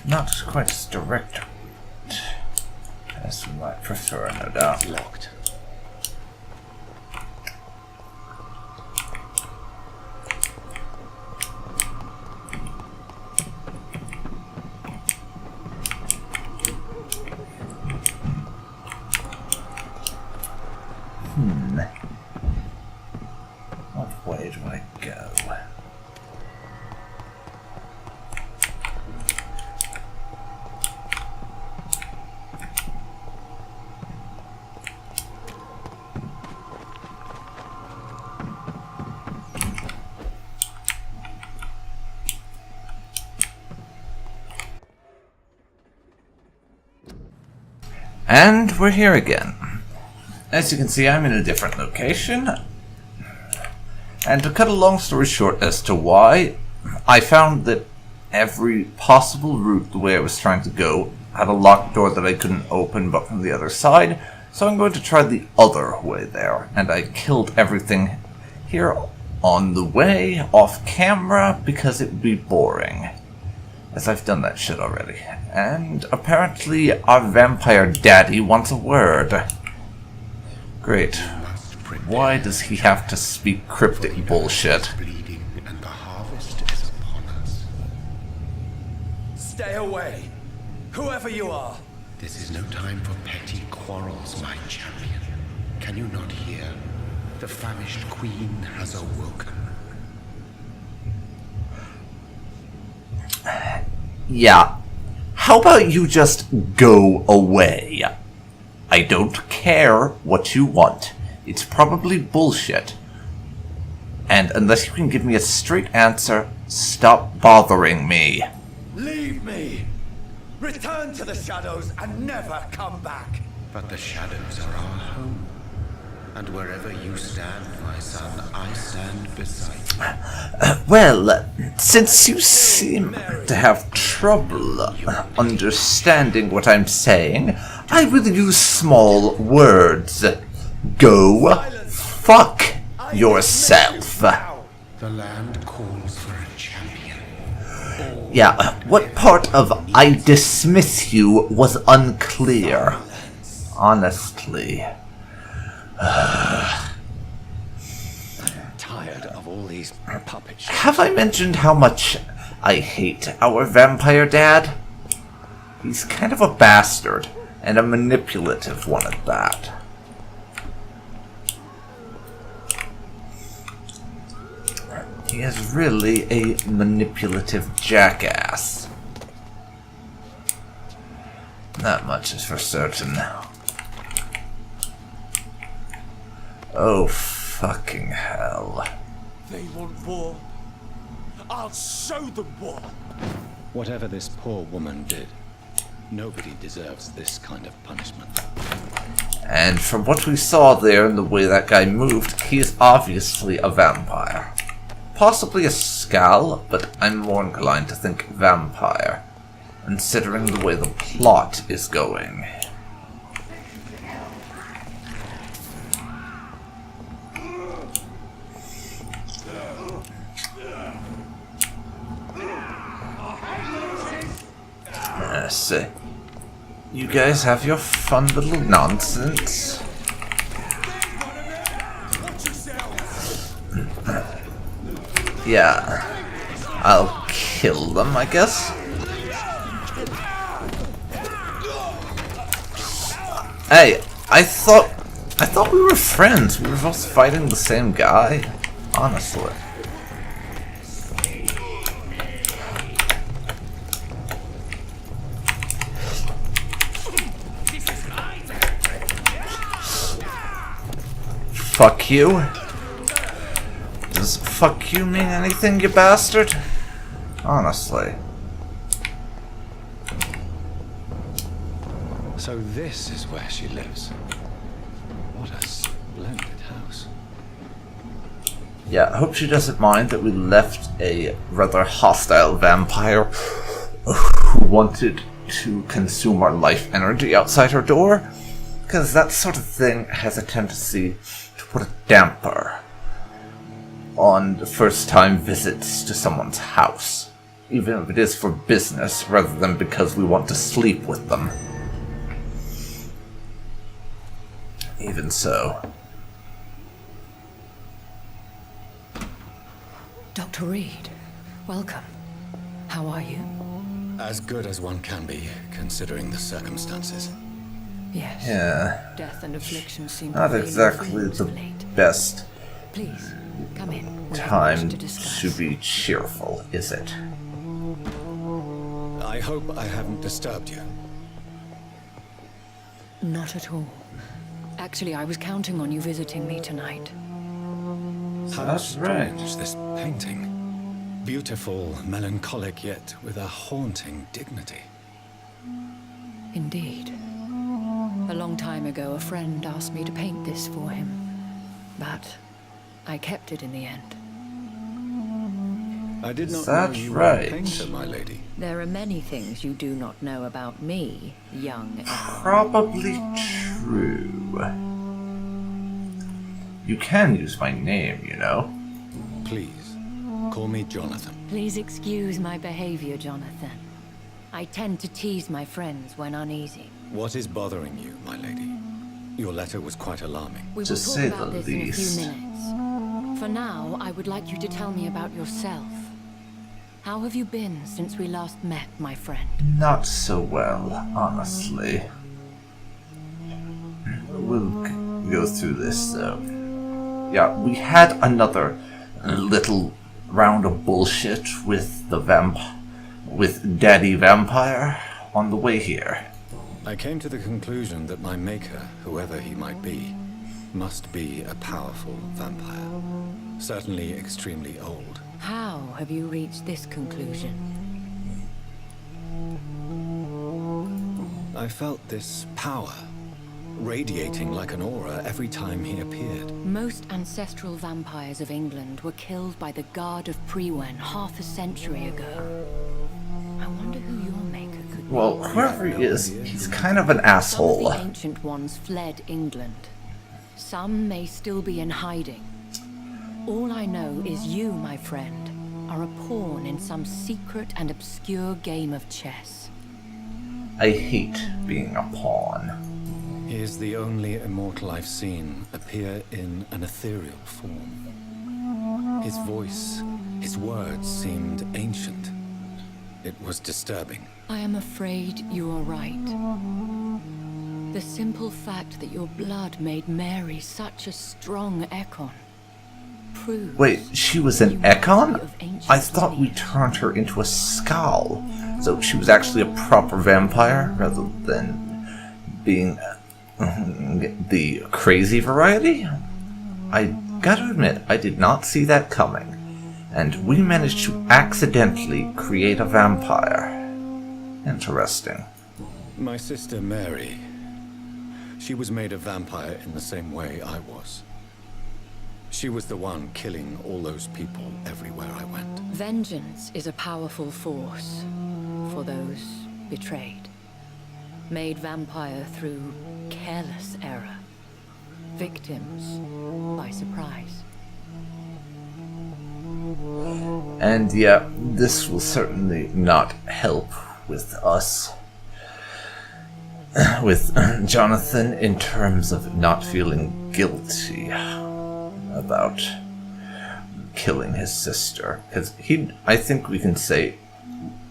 Not quite as direct as we might prefer, no doubt. Locked. What way do I go? And we're here again. As you can see, I'm in a different location. And to cut a long story short as to why, I found that every possible route the way I was trying to go had a locked door that I couldn't open but from the other side, so I'm going to try the other way there. And I killed everything here on the way, off camera, because it would be boring. as I've done that shit already. And apparently our vampire daddy wants a word. Great. Why does he have to speak cryptic bullshit? Bleeding and the harvest is upon us. Stay away, whoever you are. This is no time for petty quarrels, my champion. Can you not hear? The famished queen has awoken. Yeah. How about you just go away? I don't care what you want. It's probably bullshit. And unless you can give me a straight answer, stop bothering me. Leave me. Return to the shadows and never come back. But the shadows are our home. And wherever you stand, my son, I stand beside you. Well, since you seem to have trouble understanding what I'm saying, I will use small words. Go fuck yourself. The land calls for a champion. Yeah, what part of I dismiss you was unclear? Honestly. Tired of all these puppet shows. Have I mentioned how much I hate our vampire dad? He's kind of a bastard, and a manipulative one at that. He is really a manipulative jackass. That much is for certain. Oh, fucking hell. They want war. I'll show them war. Whatever this poor woman did, nobody deserves this kind of punishment. And from what we saw there and the way that guy moved, he is obviously a vampire. Possibly a Skal, but I'm more inclined to think vampire, considering the way the plot is going. So, you guys have your fun little nonsense. Yeah, I'll kill them, I guess. Hey, I thought we were friends. We were both fighting the same guy. Honestly. Fuck you. Does fuck you mean anything, you bastard? Honestly. So this is where she lives. What a splendid house. Yeah, I hope she doesn't mind that we left a rather hostile vampire who wanted to consume our life energy outside her door. Because that sort of thing has a tendency to put a damper on the first time visits to someone's house. Even if it is for business rather than because we want to sleep with them. Even so. Dr. Reid, welcome. How are you? As good as one can be, considering the circumstances. Yes. Yeah, Death and affliction seem not to exactly the best Please, come in. We have time much to discuss. to be cheerful, is it? I hope I haven't disturbed you. Not at all. Actually, I was counting on you visiting me tonight. How That's right. strange, this painting. Beautiful, melancholic, yet with a haunting dignity. Indeed. A long time ago, a friend asked me to paint this for him. But I kept it in the end. I did not That's know you right. were a painter, my lady. There are many things you do not know about me, young Emma. Probably true. You can use my name, you know. Please, call me Jonathan. Please excuse my behavior, Jonathan. I tend to tease my friends when uneasy. What is bothering you, my lady? Your letter was quite alarming. We will To talk say about the this in a least. few minutes. For now, I would like you to tell me about yourself. How have you been since we last met, my friend? Not so well, honestly. We'll go through this, though. Yeah, we had another little round of bullshit with with Daddy Vampire on the way here. I came to the conclusion that my maker, whoever he might be, must be a powerful vampire. Certainly extremely old. How have you reached this conclusion? I felt this power radiating like an aura every time he appeared. Most ancestral vampires of England were killed by the Guard of Priwen half a century ago. I wonder who your maker could be. Well, whoever he is, he's kind of an Some asshole. of the ancient ones fled England. Some may still be in hiding. All I know is you, my friend, are a pawn in some secret and obscure game of chess. I hate being a pawn. He is the only immortal I've seen appear in an ethereal form. His voice, his words seemed ancient. It was disturbing. I am afraid you are right. The simple fact that your blood made Mary such a strong Ekon proves... Wait, she was an you must be Ekon? of ancient I thought we lineage. turned her into a Skull. So she was actually a proper vampire rather than being the crazy variety? I gotta admit, I did not see that coming. And we managed to accidentally create a vampire. Interesting. My sister Mary, she was made a vampire in the same way I was. She was the one killing all those people everywhere I went. Vengeance is a powerful force for those betrayed. Made vampire through careless error. Victims by surprise. And yeah, this will certainly not help with us. With Jonathan in terms of not feeling guilty about killing his sister. Because I think we can say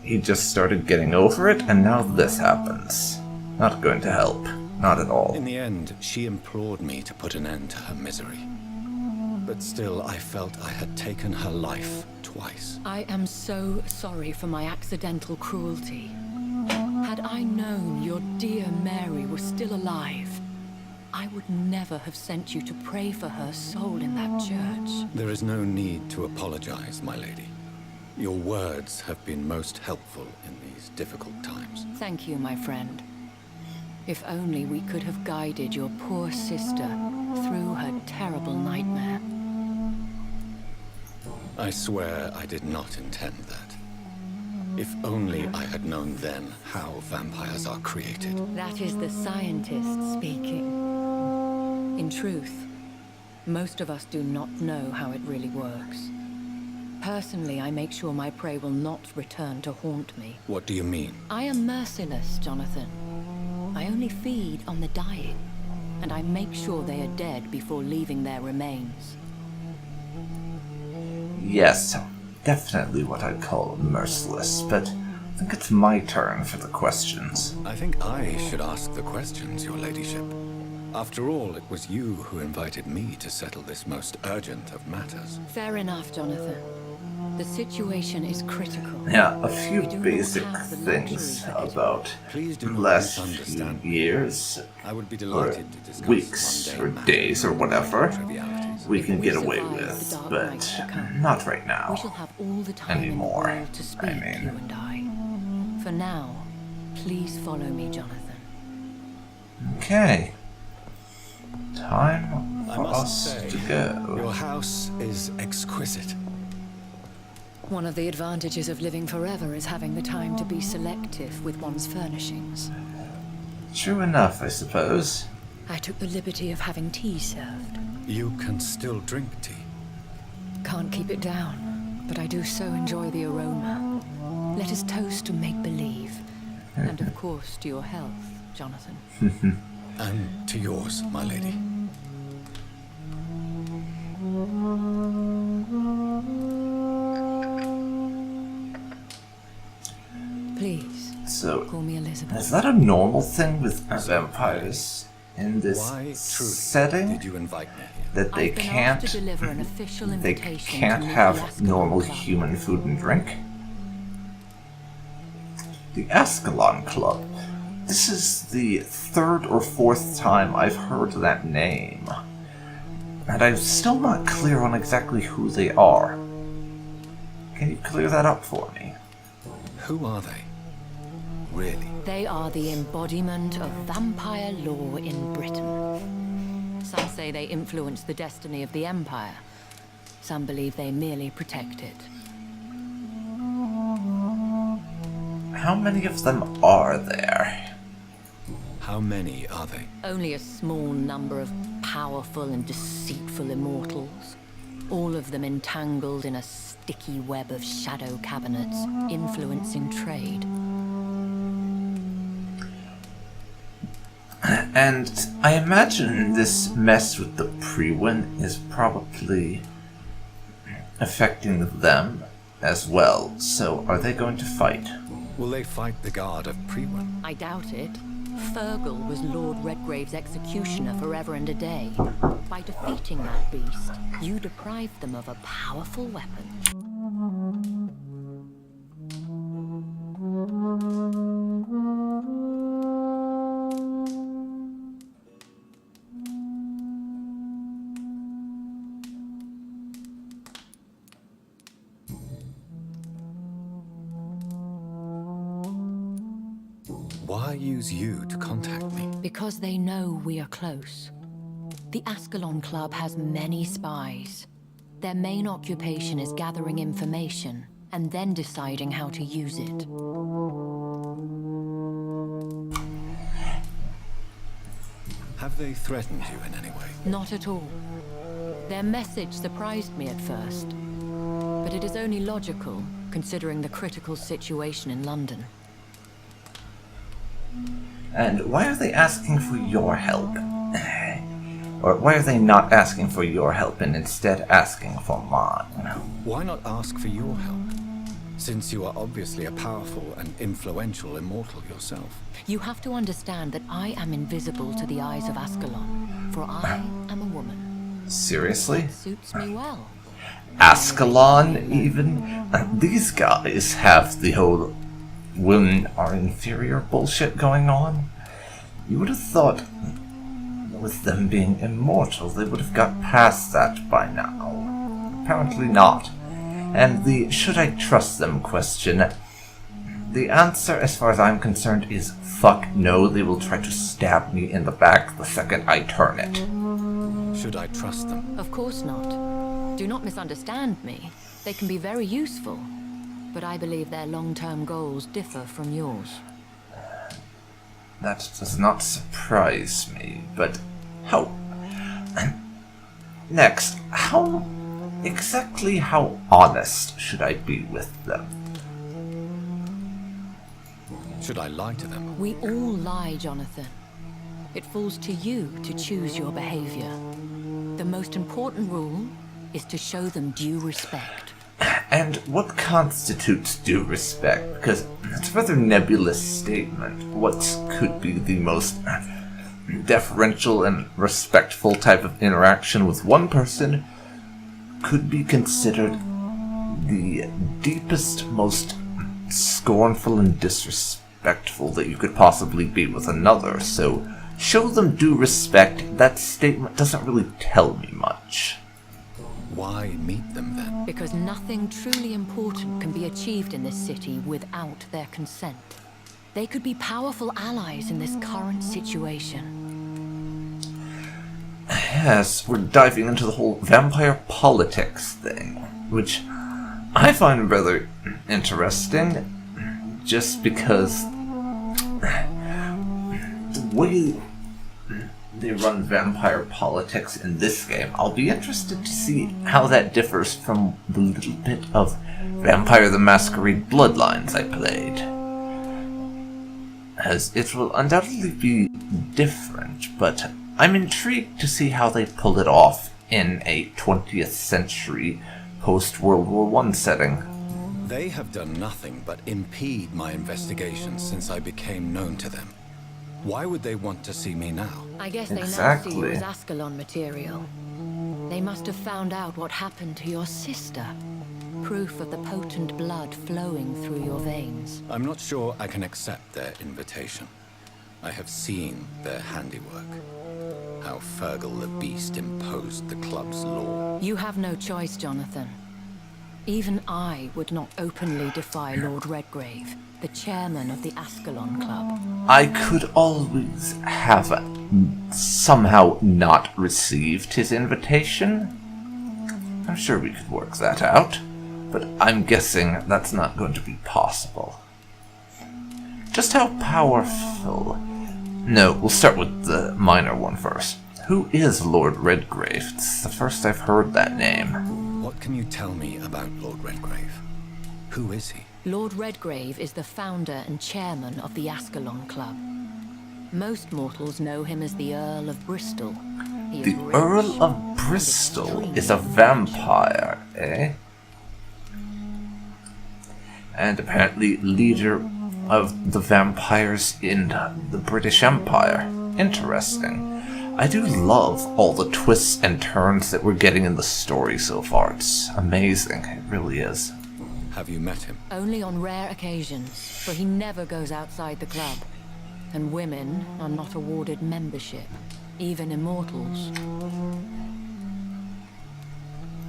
he just started getting over it, and now this happens. Not going to help. Not at all. In the end, she implored me to put an end to her misery. But still, I felt I had taken her life twice. I am so sorry for my accidental cruelty. Had I known your dear Mary was still alive, I would never have sent you to pray for her soul in that church. There is no need to apologize, my lady. Your words have been most helpful in these difficult times. Thank you, my friend. If only we could have guided your poor sister through her terrible nightmare. I swear I did not intend that. If only I had known then how vampires are created. That is the scientist speaking. In truth, most of us do not know how it really works. Personally, I make sure my prey will not return to haunt me. What do you mean? I am merciless, Jonathan. I only feed on the dying, and I make sure they are dead before leaving their remains. Yes, definitely what I'd call merciless, but I think it's my turn for the questions. I think I should ask the questions, your ladyship. After all, it was you who invited me to settle this most urgent of matters. Fair enough, Jonathan. The situation is critical. Yeah, a few We do not basic have the things luxury of about Please do the not last few misunderstand me. years, I would be or delighted to discuss weeks, or mundane days, or matters, whatever trivialities. we can If we get away survive with, the dark but nights to come, not right We now. shall have all the time Anymore, in the world to speak, I mean. you and I. For now, please follow me, Jonathan. Okay. Time I for must us say, to go. your house is exquisite. One of the advantages of living forever is having the time to be selective with one's furnishings. True enough, I suppose. I took the liberty of having tea served. You can still drink tea. Can't keep it down, but I do so enjoy the aroma. Let us toast to make-believe course, to your health, Jonathan. And to yours, my lady. Please, So, call me Elizabeth. is that a normal thing with vampires in this Why, truly, setting? did you invite me here? That they I've been can't, asked to deliver an official they invitation can't to meet have the Ascalon normal Club. human food and drink? The Ascalon Club. This is the third or fourth time I've heard that name. And I'm still not clear on exactly who they are. Can you clear that up for me? Who are they? Really? They are the embodiment of vampire law in Britain. Some say they influence the destiny of the Empire. Some believe they merely protect it. How many of them are there? How many are they? Only a small number of powerful and deceitful immortals. All of them entangled in a sticky web of shadow cabinets, influencing trade. And I imagine this mess with the Priwen is probably affecting them as well. So are they going to fight? Will they fight the guard of Priwen? I doubt it. Fergal was Lord Redgrave's executioner forever and a day. By defeating that beast, you deprived them of a powerful weapon. Why use you to contact me? Because they know we are close. The Ascalon Club has many spies. Their main occupation is gathering information and then deciding how to use it. Have they threatened you in any way? Not at all. Their message surprised me at first, but it is only logical, considering the critical situation in London. And why are they asking for your help? Or why are they not asking for your help and instead asking for mine? Why not ask for your help? Since you are obviously a powerful and influential immortal yourself. You have to understand that I am invisible to the eyes of Ascalon, for I am a woman. Seriously? Suits me well. Ascalon, even? These guys have the whole women are inferior bullshit going on. You would have thought, with them being immortal, they would have got past that by now. Apparently not. And the should I trust them question, the answer, as far as I'm concerned, is fuck no. They will try to stab me in the back the second I turn it. Should I trust them? Of course not. Do not misunderstand me. They can be very useful, but I believe their long-term goals differ from yours. That does not surprise me, but how... Next, exactly how honest should I be with them? Should I lie to them? We all lie, Jonathan. It falls to you to choose your behavior. The most important rule is to show them due respect. And what constitutes due respect? Because it's a rather nebulous statement. What could be the most deferential and respectful type of interaction with one person could be considered the deepest, most scornful and disrespectful that you could possibly be with another. So, show them due respect. That statement doesn't really tell me much. Why meet them then? Because nothing truly important can be achieved in this city without their consent. They could be powerful allies in this current situation. Yes, we're diving into the whole vampire politics thing, which I find rather interesting, just because the way they run vampire politics in this game, I'll be interested to see how that differs from the little bit of Vampire the Masquerade Bloodlines I played. as it will undoubtedly be different, but I'm intrigued to see how they pull it off in a 20th century post-World War I setting. They have done nothing but impede my investigation since I became known to them. Why would they want to see me now? I guess they now Exactly. see you as Ascalon material. They must have found out what happened to your sister. Proof of the potent blood flowing through your veins. I'm not sure I can accept their invitation. I have seen their handiwork. How Fergal the Beast imposed the club's law. You have no choice, Jonathan. Even I would not openly defy Lord Redgrave, the chairman of the Ascalon Club. I could always have somehow not received his invitation. I'm sure we could work that out, but I'm guessing that's not going to be possible. Just how powerful... No, we'll start with the minor one first. Who is Lord Redgrave? It's the first I've heard that name. What can you tell me about Lord Redgrave? Who is he? Lord Redgrave is the founder and chairman of the Ascalon Club. Most mortals know him as the Earl of Bristol. He is The rich Earl of and Bristol extremely is a vampire, eh? And apparently leader of the vampires in the British Empire. Interesting. I do love all the twists and turns that we're getting in the story so far. It's amazing. It really is. Have you met him? Only on rare occasions, for he never goes outside the club. And women are not awarded membership, even immortals.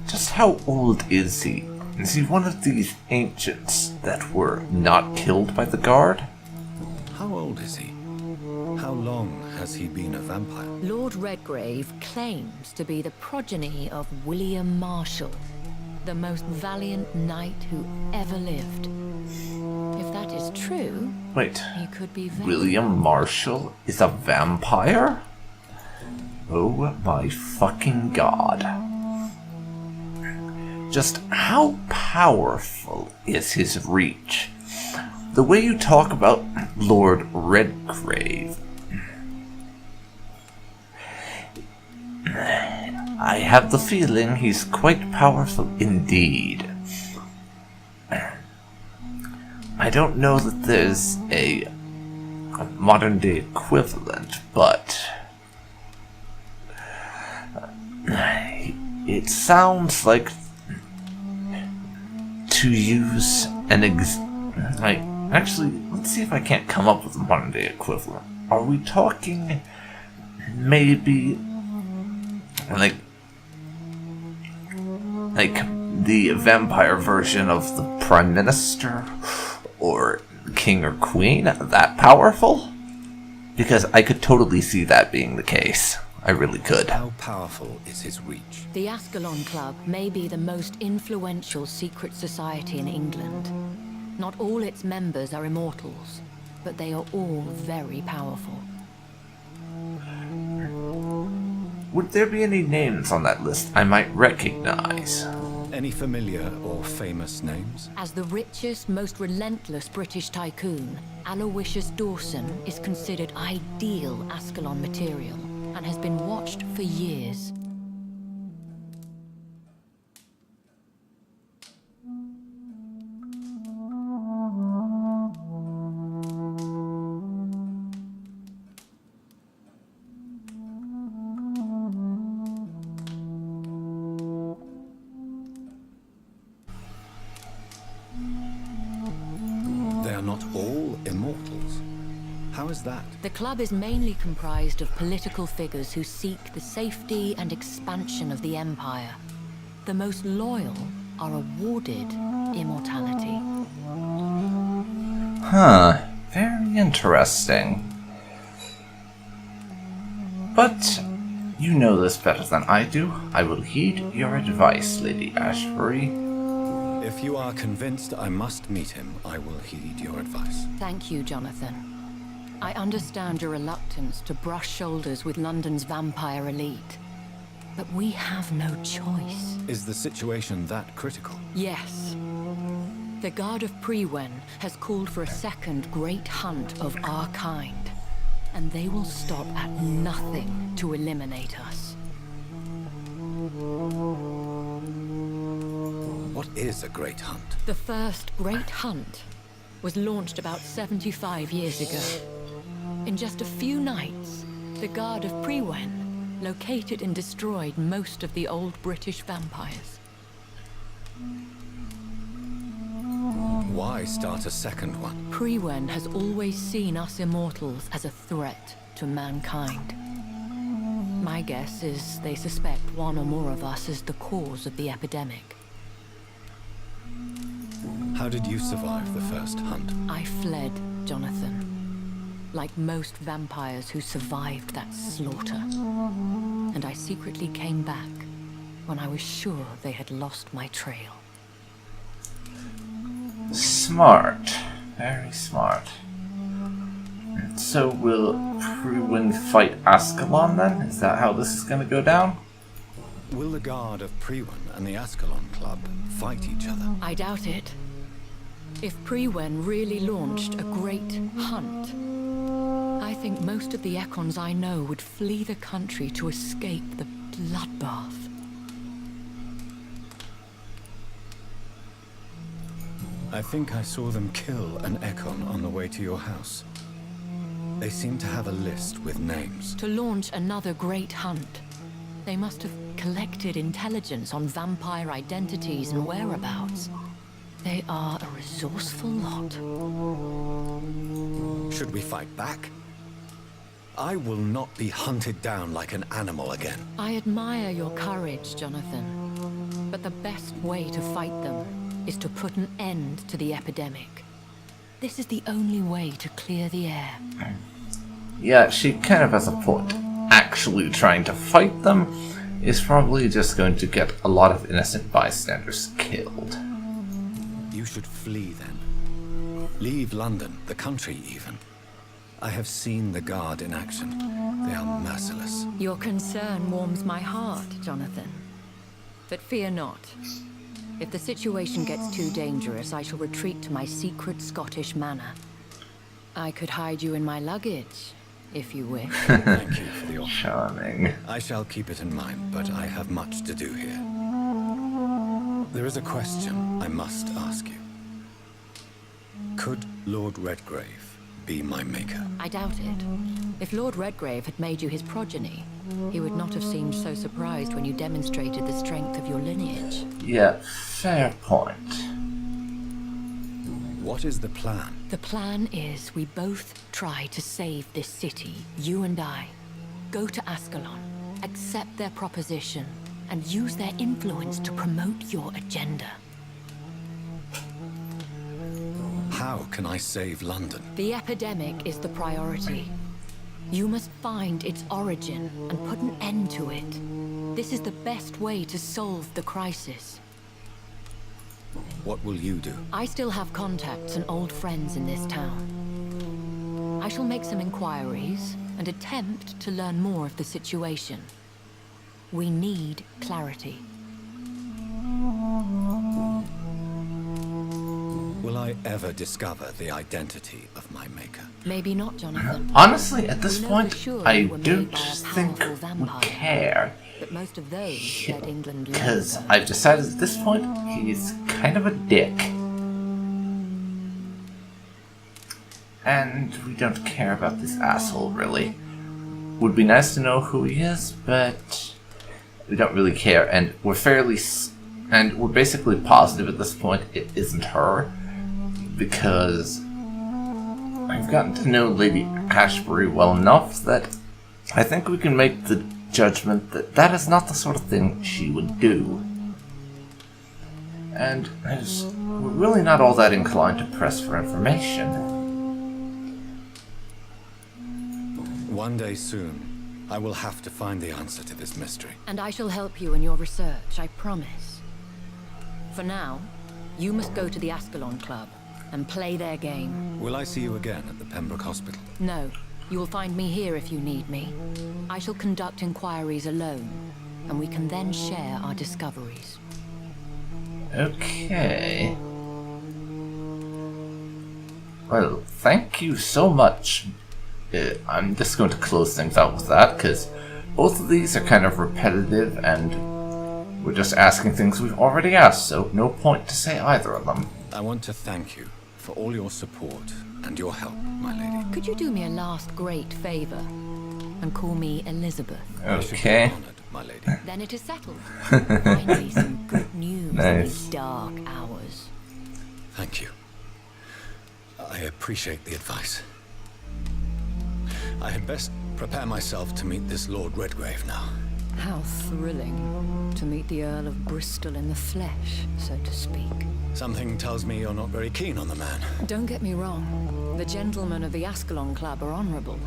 Just how old is he? Is he one of these ancients that were not killed by the guard? How old is he? How long has he been a vampire? Lord Redgrave claims to be the progeny of William Marshall, the most valiant knight who ever lived. If that is true, Wait, he could be very... William Marshall is a vampire? Oh my fucking god. Just how powerful is his reach? The way you talk about Lord Redgrave, I have the feeling he's quite powerful indeed. I don't know that there's a modern day equivalent, but it sounds like to use an actually, let's see if I can't come up with a modern day equivalent. Are we talking maybe like the vampire version of the Prime Minister or King or Queen? That powerful? Because I could totally see that being the case. I really could. How powerful is his reach? The Ascalon Club may be the most influential secret society in England. Not all its members are immortals, but they are all very powerful. Would there be any names on that list I might recognize? Any familiar or famous names? As the richest, most relentless British tycoon, Aloysius Dawson is considered ideal Ascalon material and has been watched for years. They are not all immortals. How is that? The club is mainly comprised of political figures who seek the safety and expansion of the Empire. The most loyal are awarded immortality. Huh. Very interesting. But you know this better than I do. I will heed your advice, Lady Ashbury. If you are convinced I must meet him, I will heed your advice. Thank you, Jonathan. I understand your reluctance to brush shoulders with London's vampire elite. But we have no choice. Is the situation that critical? Yes. The Guard of Priwen has called for a second great hunt of our kind, and they will stop at nothing to eliminate us. What is a great hunt? The first great hunt was launched about 75 years ago. In just a few nights, the Guard of Priwen located and destroyed most of the old British vampires. Why start a second one? Priwen has always seen us immortals as a threat to mankind. My guess is they suspect one or more of us as the cause of the epidemic. How did you survive the first hunt? I fled, Jonathan. Like most vampires who survived that slaughter. And I secretly came back when I was sure they had lost my trail. Smart. Very smart. So will Priwen fight Ascalon then? Is that how this is going to go down? Will the Guard of Priwen and the Ascalon Club fight each other? I doubt it. If Priwen really launched a great hunt, I think most of the Ekons I know would flee the country to escape the bloodbath. I think I saw them kill an Ekon on the way to your house. They seem to have a list with names. To launch another great hunt, they must have collected intelligence on vampire identities and whereabouts. They are a resourceful lot. Should we fight back? I will not be hunted down like an animal again. I admire your courage, Jonathan. But the best way to fight them is to put an end to the epidemic. This is the only way to clear the air. Yeah, she kind of has a point. Actually trying to fight them is probably just going to get a lot of innocent bystanders killed. You should flee then. Leave London, the country even. I have seen the Guard in action. They are merciless. Your concern warms my heart, Jonathan. But fear not. If the situation gets too dangerous, I shall retreat to my secret Scottish manor. I could hide you in my luggage, if you wish. Thank you for the offer. Charming. I shall keep it in mind, but I have much to do here. There is a question I must ask you. Could Lord Redgrave be my maker? I doubt it. If Lord Redgrave had made you his progeny, he would not have seemed so surprised when you demonstrated the strength of your lineage. Yeah, fair point. What is the plan? The plan is we both try to save this city, you and I. Go to Ascalon, accept their proposition, and use their influence to promote your agenda. How can I save London? The epidemic is the priority. You must find its origin and put an end to it. This is the best way to solve the crisis. What will you do? I still have contacts and old friends in this town. I shall make some inquiries and attempt to learn more of the situation. We need clarity. Will I ever discover the identity of my maker? Maybe not, Jonathan. Honestly, at this We know point, for sure I you were made don't by a think powerful we vampire. care. But most of those fled England Because long ago. I've decided at this point, he's kind of a dick. And we don't care about this asshole, really. Would be nice to know who he is, but we don't really care. And we're basically positive at this point it isn't her. Because I've gotten to know Lady Ashbury well enough that I think we can make the judgment that that is not the sort of thing she would do. And we're really not all that inclined to press for information. One day soon, I will have to find the answer to this mystery. And I shall help you in your research, I promise. For now, you must go to the Ascalon Club and play their game. Will I see you again at the Pembroke Hospital? No, you will find me here if you need me. I shall conduct inquiries alone, and we can then share our discoveries. Okay. Well, thank you so much. I'm just going to close things out with that, because both of these are kind of repetitive, and we're just asking things we've already asked, so no point to say either of them. I want to thank you for all your support and your help, my lady. Could you do me a last great favor and call me Elizabeth? I should be Okay. honored, my lady. Then it is settled. Finally some good news in Nice. these dark hours. Thank you. I appreciate the advice. I had best prepare myself to meet this Lord Redgrave now. How thrilling to meet the Earl of Bristol in the flesh, so to speak. Something tells me you're not very keen on the man. Don't get me wrong. The gentlemen of the Ascalon Club are honorable,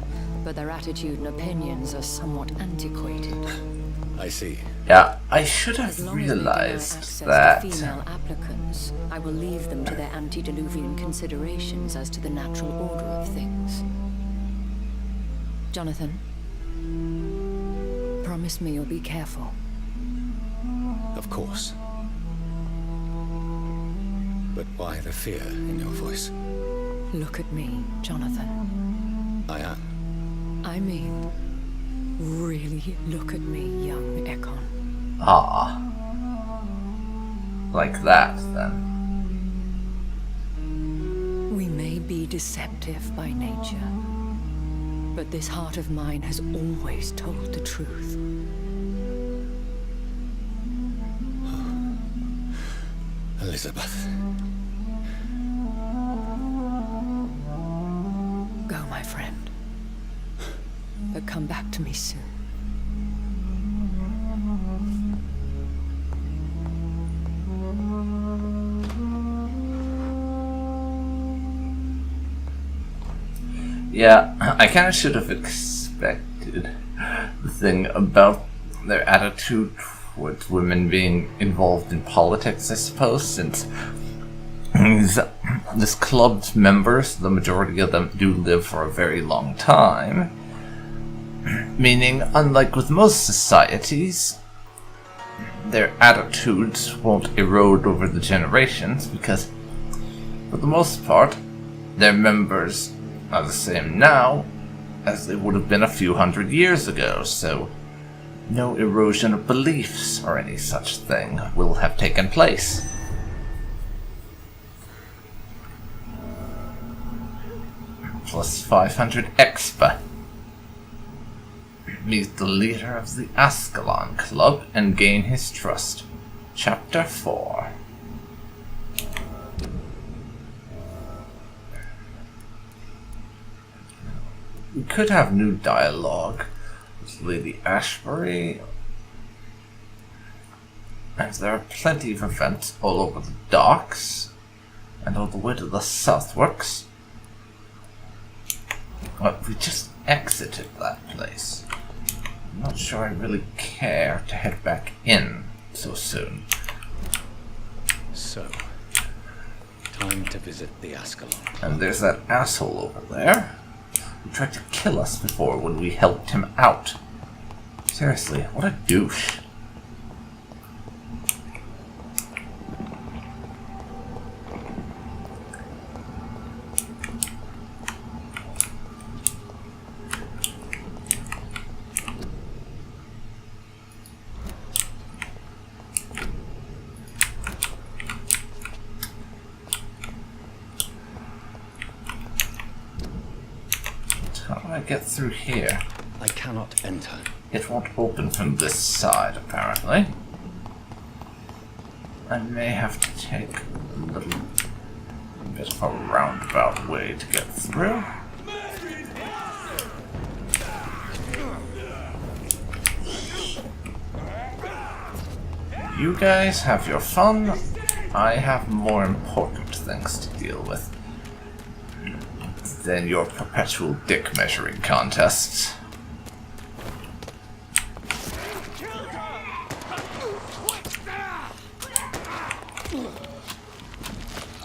but their attitude and opinions are somewhat antiquated. I see. Yeah, I should As have long as they deny realized access that. to female applicants, I will leave them to their antediluvian considerations as to the natural order of things. Jonathan, promise me you'll be careful. Of course. But why the fear in your voice? Look at me, Jonathan. I am. I mean, really look at me, young Ekon. Ah. Like that, then. We may be deceptive by nature, but this heart of mine has always told the truth. Elizabeth. Go, my friend. But come back to me soon. Yeah, I kind of should have expected the thing about their attitude towards women being involved in politics, I suppose, since this club's members, the majority of them do live for a very long time. Meaning, unlike with most societies, their attitudes won't erode over the generations because, for the most part, their members are the same now as they would have been a few hundred years ago, so no erosion of beliefs or any such thing will have taken place. Plus 500 expa. Meet the leader of the Ascalon Club and gain his trust. Chapter 4. We could have new dialogue with Lady Ashbury. And there are plenty of events all over the docks and all the way to the southworks. But we just exited that place. I'm not sure I really care to head back in so soon. So, time to visit the Ascalon. And there's that asshole over there who tried to kill us before when we helped him out. Seriously, what a douche. How do I get through here? I cannot enter. It won't open from this side, apparently. I may have to take a little bit of a roundabout way to get through. You guys have your fun. I have more important things to deal with than your perpetual dick measuring contests.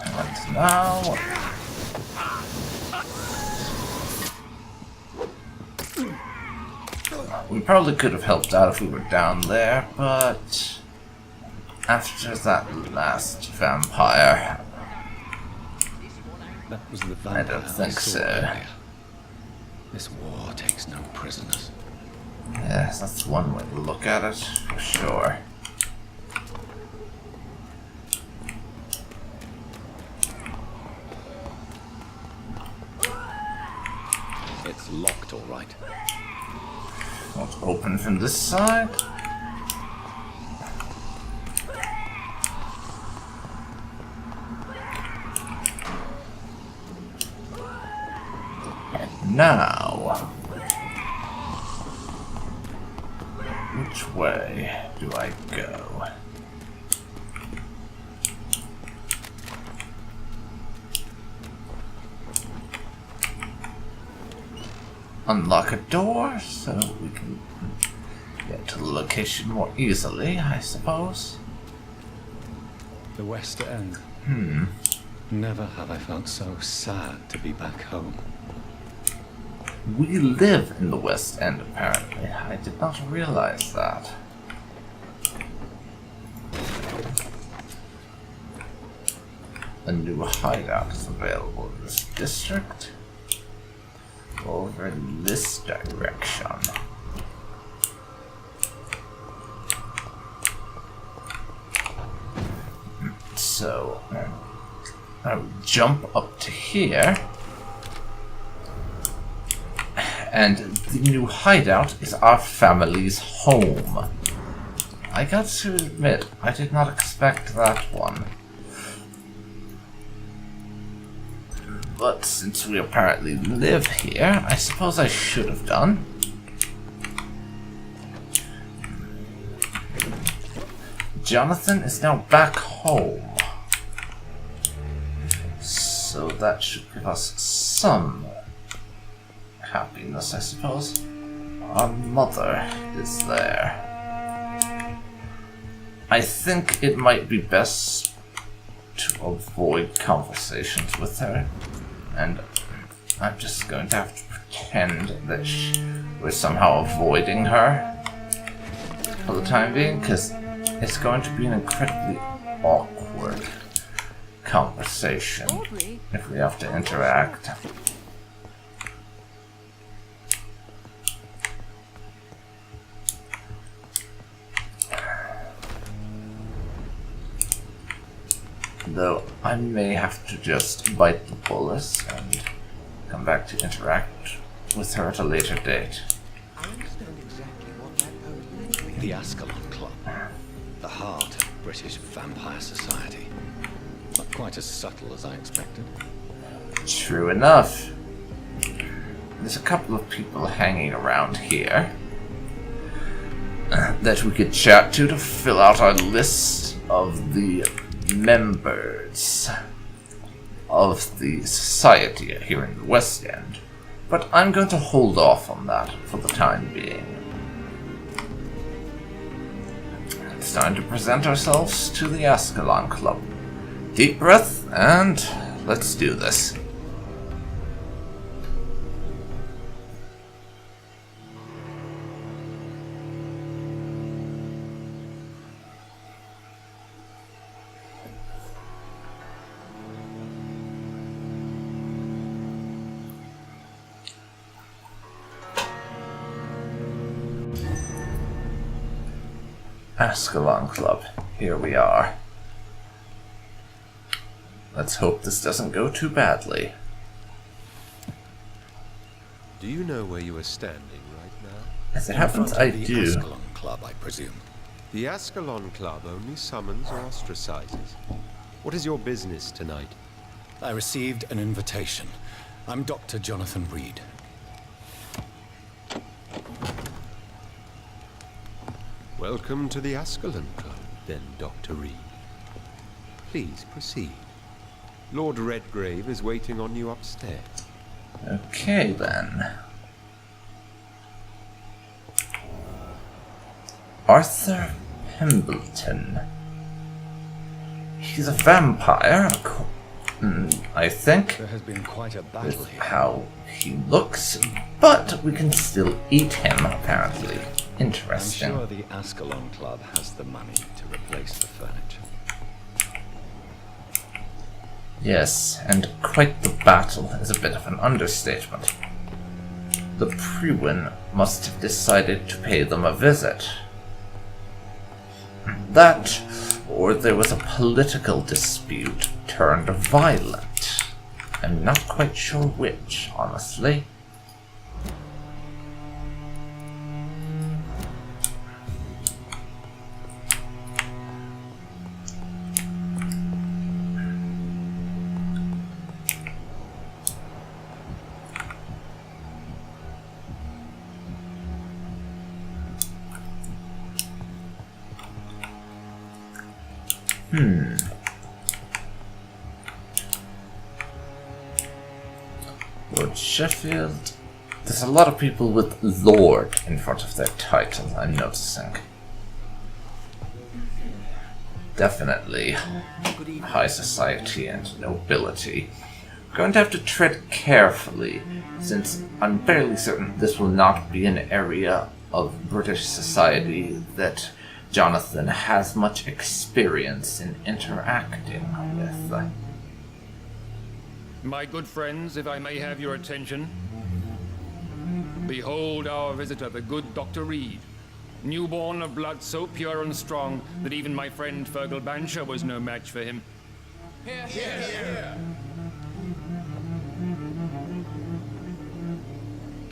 And now... We probably could have helped out if we were down there, but... After that last vampire... That was the I vampire don't think saw so. earlier. This war takes no prisoners. Yes, that's one way to look at it, for sure. It's locked, all right. Won't open from this side. And now, which way do I go? Unlock a door so we can get to the location more easily, I suppose. The West End. Never have I felt so sad to be back home. We live in the West End, apparently. I did not realize that. A new hideout is available in this district. Over in this direction. So, I will jump up to here. And the new hideout is our family's home. I got to admit, I did not expect that one. But since we apparently live here, I suppose I should have done. Jonathan is now back home. So that should give us some happiness, I suppose. Our mother is there. I think it might be best to avoid conversations with her. And I'm just going to have to pretend that we're somehow avoiding her for the time being, because it's going to be an incredibly awkward conversation if we have to interact. Though I may have to just bite the bullet and come back to interact with her at a later date. I understand exactly what that post meant. The Ascalon Club. The heart of British vampire society. Not quite as subtle as I expected. True enough. There's a couple of people hanging around here that we could chat to fill out our list of the members of the society here in the West End. But I'm going to hold off on that for the time being. It's time to present ourselves to the Ascalon Club. Deep breath, and let's do this. Ascalon Club, here we are. Let's hope this doesn't go too badly. Do you know where you are standing right now? As it happens, I The do. Ascalon Club, I presume. The Ascalon Club only summons or ostracizes. What is your business tonight? I received an invitation. I'm Dr. Jonathan Reid. Welcome to the Ascalon Club, then, Dr. Reid. Please proceed. Lord Redgrave is waiting on you upstairs. Okay, then. Arthur Pembleton. He's a vampire, I think. There has been quite a battle With here. how he looks, but we can still eat him, apparently. I'm Interesting. sure the Ascalon Club has the money to replace the furniture. Yes, and quite the battle is a bit of an understatement. The Priwen must have decided to pay them a visit. That, or there was a political dispute turned violent. I'm not quite sure which, honestly. Lord Sheffield. There's a lot of people with Lord in front of their title, I'm noticing. Definitely high society and nobility. We're going to have to tread carefully, since I'm fairly certain this will not be an area of British society that Jonathan has much experience in interacting with. My good friends, if I may have your attention. Behold our visitor, the good Dr. Reid. Newborn of blood so pure and strong that even my friend Fergal Bancher was no match for him. Here, here, here.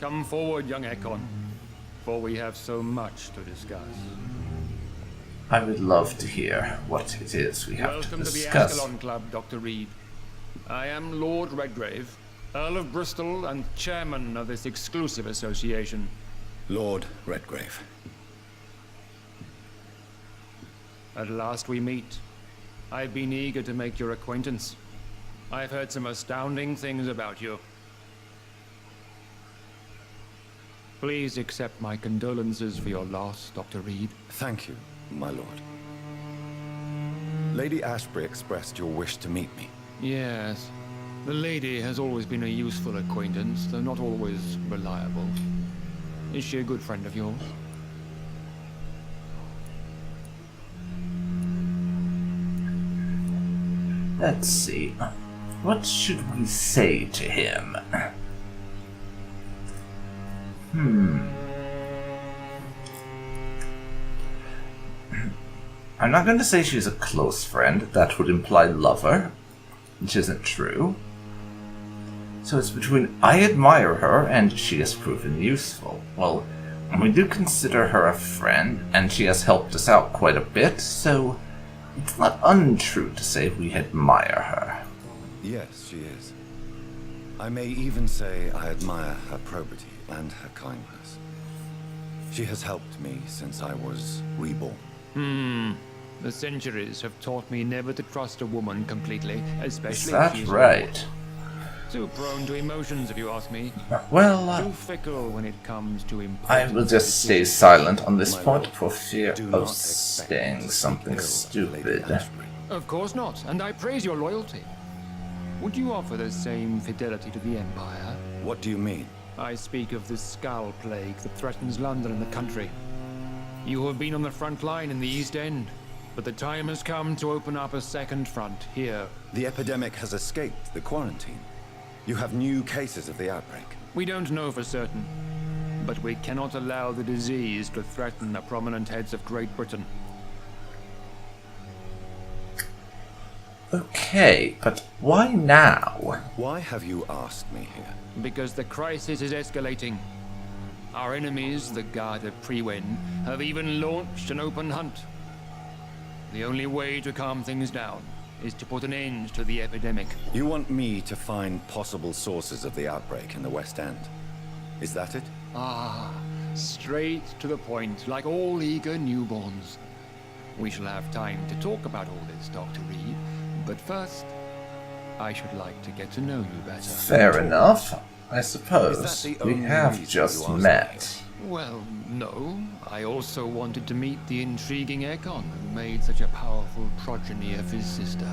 Come forward, young Ekon, for we have so much to discuss. I would love to hear what it is we have Welcome to to the discuss. Ascalon Club, Dr. Reid. I am Lord Redgrave, Earl of Bristol and chairman of this exclusive association. Lord Redgrave. At last we meet. I've been eager to make your acquaintance. I've heard some astounding things about you. Please accept my condolences for your loss, Dr. Reid. Thank you, my lord. Lady Ashbury expressed your wish to meet me. Yes. The lady has always been a useful acquaintance, though not always reliable. Is she a good friend of yours? Let's see. What should we say to him? I'm not going to say she's a close friend. That would imply lover, which isn't true. So it's between I admire her and she has proven useful. Well, we do consider her a friend, and she has helped us out quite a bit, so it's not untrue to say we admire her. Yes, she is. I may even say I admire her probity and her kindness. She has helped me since I was reborn. The centuries have taught me never to trust a woman completely, especially Is if that she's right? too prone to emotions, if you ask me. Well, Too fickle when it comes to I important will just stay decisions. silent on this My point lord, for fear do of not expect me saying to speak something ill of stupid. Lady Ashbury. Of course not, and I praise your loyalty. Would you offer the same fidelity to the Empire? What do you mean? I speak of the Skull Plague that threatens London and the country. You have been on the front line in the East End, but the time has come to open up a second front here. The epidemic has escaped the quarantine. You have new cases of the outbreak. We don't know for certain, but we cannot allow the disease to threaten the prominent heads of Great Britain. Okay, but why now? Why have you asked me here? Because the crisis is escalating. Our enemies, the Guard of Priwen, have even launched an open hunt. The only way to calm things down is to put an end to the epidemic. You want me to find possible sources of the outbreak in the West End. Is that it? Ah, straight to the point, like all eager newborns. We shall have time to talk about all this, Dr. Reid, but first, I should like to get to know you better. Fair enough, I Is suppose. that the We only have reason just you asked met. Well, no. I also wanted to meet the intriguing Ekon, who made such a powerful progeny of his sister.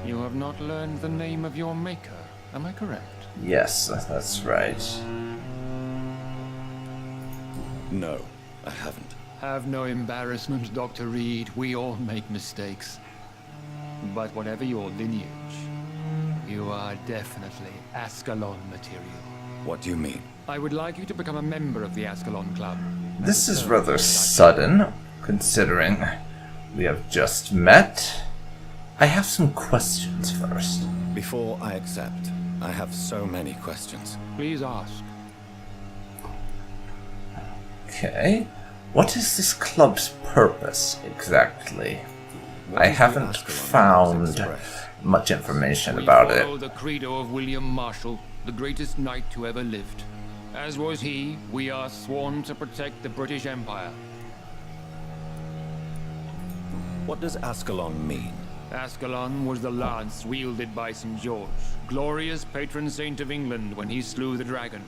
You have not learned the name of your maker, am I correct? Yes, that's right. No, I haven't. Have no embarrassment, Dr. Reid. We all make mistakes. But whatever your lineage, You are definitely Ascalon material. What do you mean? I would like you to become a member of the Ascalon Club. This is rather sudden, considering we have just met. I have some questions first. Before I accept, I have so many questions. Please ask. Okay. What is this club's purpose, exactly? What I is the haven't Ascalon found Express? much information We about follow it. the credo of William Marshall, the greatest knight who ever lived. As was he, we are sworn to protect the British Empire. What does Ascalon mean? Ascalon was the lance wielded by St. George, glorious patron saint of England when he slew the dragon.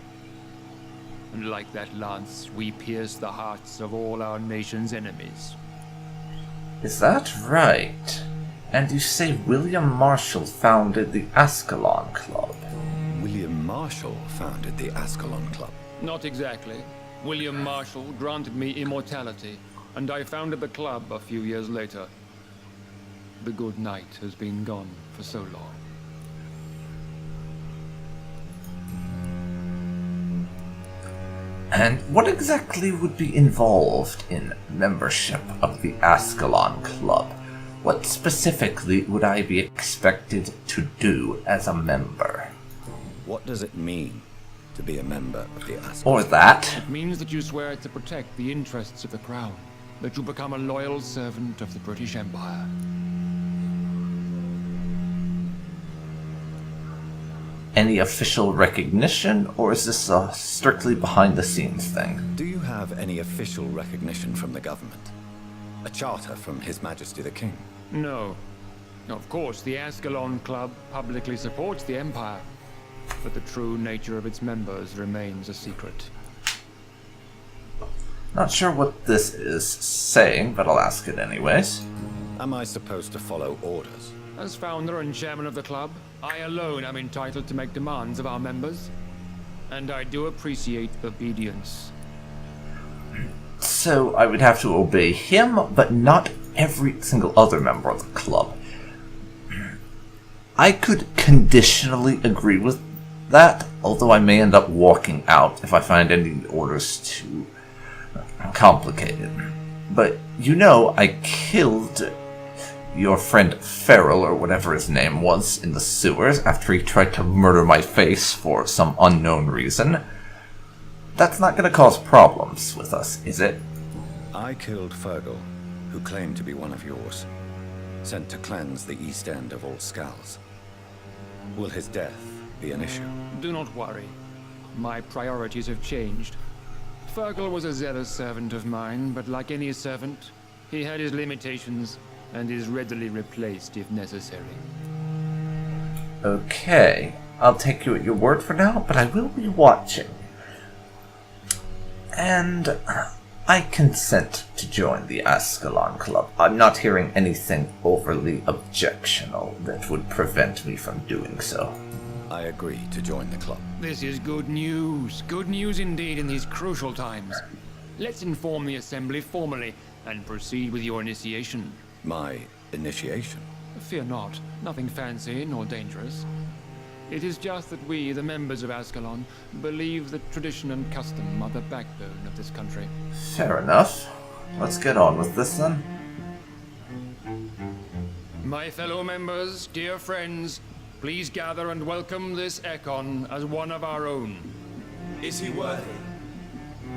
And like that lance, we pierce the hearts of all our nation's enemies. Is that right? And you say William Marshall founded the Ascalon Club? William Marshall founded the Ascalon Club. Not exactly. William Marshall granted me immortality, and I founded the club a few years later. The good knight has been gone for so long. And what exactly would be involved in membership of the Ascalon Club? What specifically would I be expected to do as a member? What does it mean to be a member of the Ascalon? Or that? It means that you swear to protect the interests of the crown, that you become a loyal servant of the British Empire. Any official recognition, or is this a strictly behind-the-scenes thing? Do you have any official recognition from the government? A charter from His Majesty the King? No. Of course, the Ascalon Club publicly supports the Empire, but the true nature of its members remains a secret. Not sure what this is saying, but I'll ask it anyways. Am I supposed to follow orders? As founder and chairman of the club, I alone am entitled to make demands of our members, and I do appreciate obedience. So I would have to obey him, but not every single other member of the club. I could conditionally agree with that, although I may end up walking out if I find any orders too complicated. But you know, I killed your friend Farrell, or whatever his name was, in the sewers after he tried to murder my face for some unknown reason. That's not going to cause problems with us, is it? I killed Fergal, who claimed to be one of yours, sent to cleanse the East End of all Skulls. Will his death be an issue? Do not worry. My priorities have changed. Fergal was a zealous servant of mine, but like any servant, he had his limitations and is readily replaced if necessary. Okay, I'll take you at your word for now, but I will be watching. And I consent to join the Ascalon Club. I'm not hearing anything overly objectionable that would prevent me from doing so. I agree to join the club. This is good news. Good news indeed in these crucial times. Let's inform the Assembly formally and proceed with your initiation. My initiation? Fear not. Nothing fancy nor dangerous. It is just that we, the members of Ascalon, believe that tradition and custom are the backbone of this country. Fair enough. Let's get on with this then. My fellow members, dear friends, please gather and welcome this Ekon as one of our own. Is he worthy?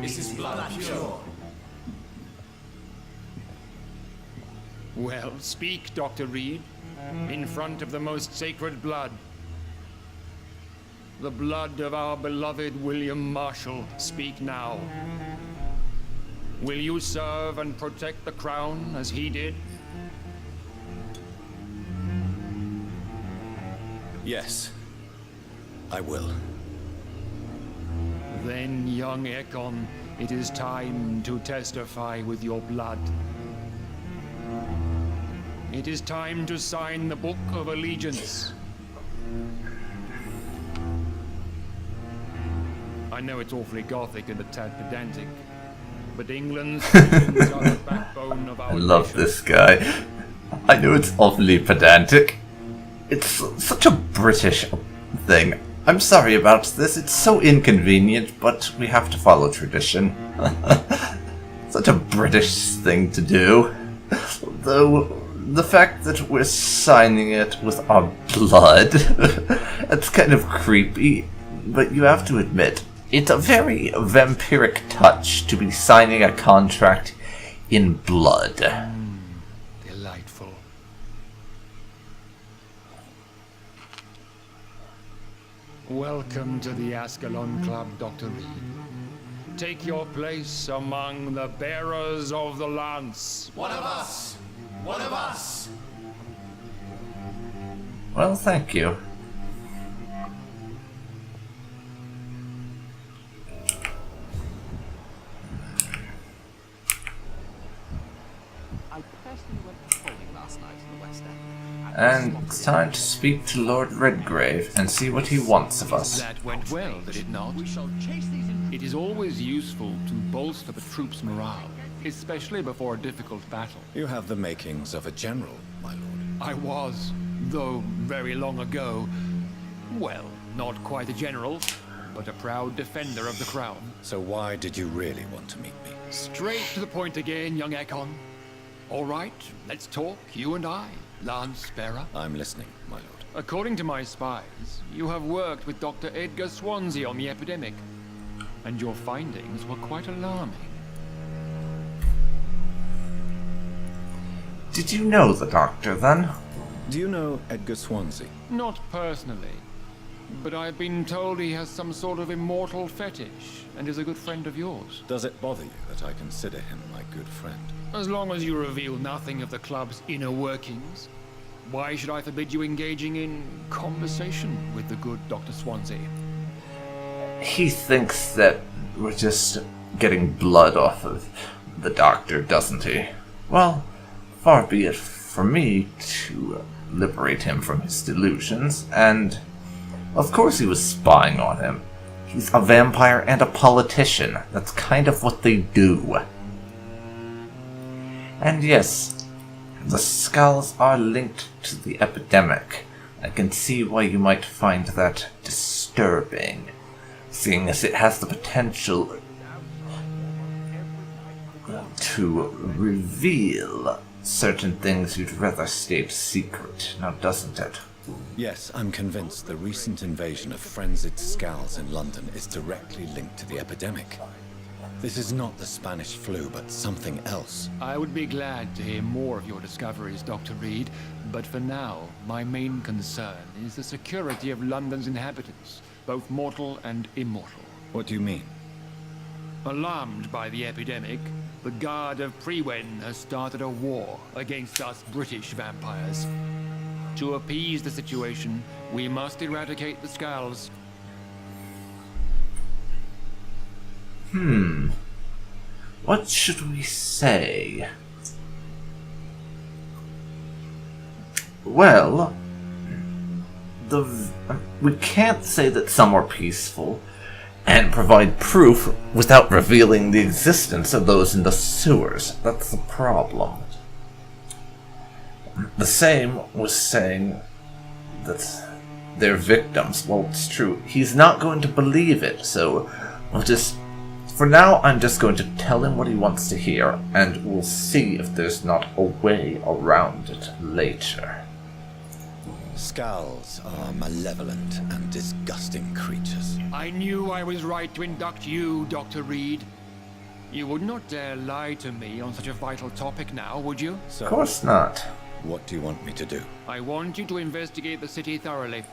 Is his blood pure? Well, speak, Dr. Reid, in front of the most sacred blood. The blood of our beloved William Marshall. Speak now. Will you serve and protect the crown as he did? Yes, I will. Then, young Ekon, it is time to testify with your blood. It is time to sign the Book of Allegiance. I know it's awfully gothic and a tad pedantic, but England's traditions are the backbone of our I love nation. this guy. I know it's awfully pedantic. It's such a British thing. I'm sorry about this. It's so inconvenient, but we have to follow tradition. Such a British thing to do. Though, the fact that we're signing it with our blood, that's kind of creepy, but you have to admit, it's a very vampiric touch to be signing a contract in blood. Delightful. Welcome to the Ascalon Club, Dr. Reid. Take your place among the bearers of the lance. One of us! One of us! Well, thank you. I personally went patrolling last night in the West End. And it's time to speak to Lord Redgrave and see what he wants of us. That went well, did it not? We shall chase these in... It is always useful to bolster the troops' morale, especially before a difficult battle. You have the makings of a general, my lord. I was, though very long ago, well, not quite a general, but a proud defender of the crown. So why did you really want to meet me? Straight to the point again, young Ekon. All right, let's talk, you and I, Lance Bearer. I'm listening, my lord. According to my spies, you have worked with Dr. Edgar Swansea on the epidemic, and your findings were quite alarming. Did you know the doctor, then? Do you know Edgar Swansea? Not personally, but I've been told he has some sort of immortal fetish, and is a good friend of yours. Does it bother you that I consider him my good friend? As long as you reveal nothing of the club's inner workings, why should I forbid you engaging in conversation with the good Dr. Swansea? He thinks that we're just getting blood off of the doctor, doesn't he? Well, far be it from me to liberate him from his delusions, and of course he was spying on him. He's a vampire and a politician. That's kind of what they do. And yes, the skulls are linked to the epidemic. I can see why you might find that disturbing, seeing as it has the potential to reveal certain things you'd rather stayed secret, now doesn't it? Yes, I'm convinced the recent invasion of frenzied skulls in London is directly linked to the epidemic. This is not the Spanish flu, but something else. I would be glad to hear more of your discoveries, Dr. Reid, but for now, my main concern is the security of London's inhabitants, both mortal and immortal. What do you mean? Alarmed by the epidemic, the Guard of Priwen has started a war against us British vampires. To appease the situation, we must eradicate the skulls. What should we say? Well, we can't say that some are peaceful and provide proof without revealing the existence of those in the sewers. That's the problem. The same was saying that they're victims. Well, it's true. He's not going to believe it, so we'll just... For now, I'm just going to tell him what he wants to hear, and we'll see if there's not a way around it later. Skulls are malevolent and disgusting creatures. I knew I was right to induct you, Dr. Reid. You would not dare lie to me on such a vital topic now, would you? So, Of course not. what do you want me to do? I want you to investigate the city thoroughly.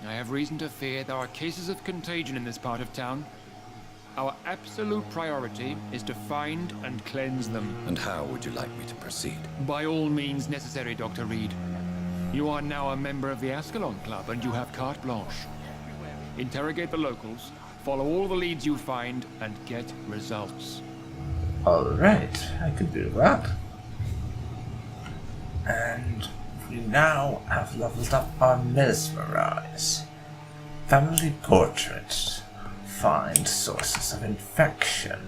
I have reason to fear there are cases of contagion in this part of town. Our absolute priority is to find and cleanse them. And how would you like me to proceed? By all means necessary, Dr. Reid. You are now a member of the Ascalon Club, and you have carte blanche. Interrogate the locals, follow all the leads you find, and get results. Alright, I can do that. And we now have leveled up our Mesmerize. Family Portrait. Find sources of infection.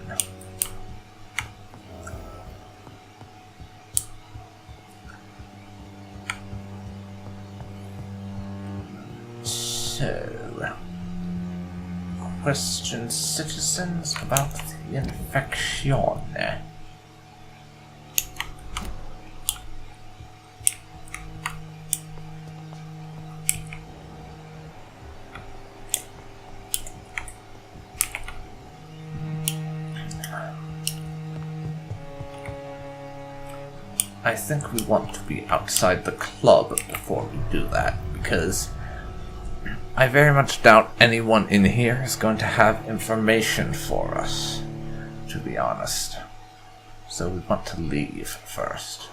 So, question citizens about the infection. I think we want to be outside the club before we do that, because I very much doubt anyone in here is going to have information for us, to be honest. So we want to leave first.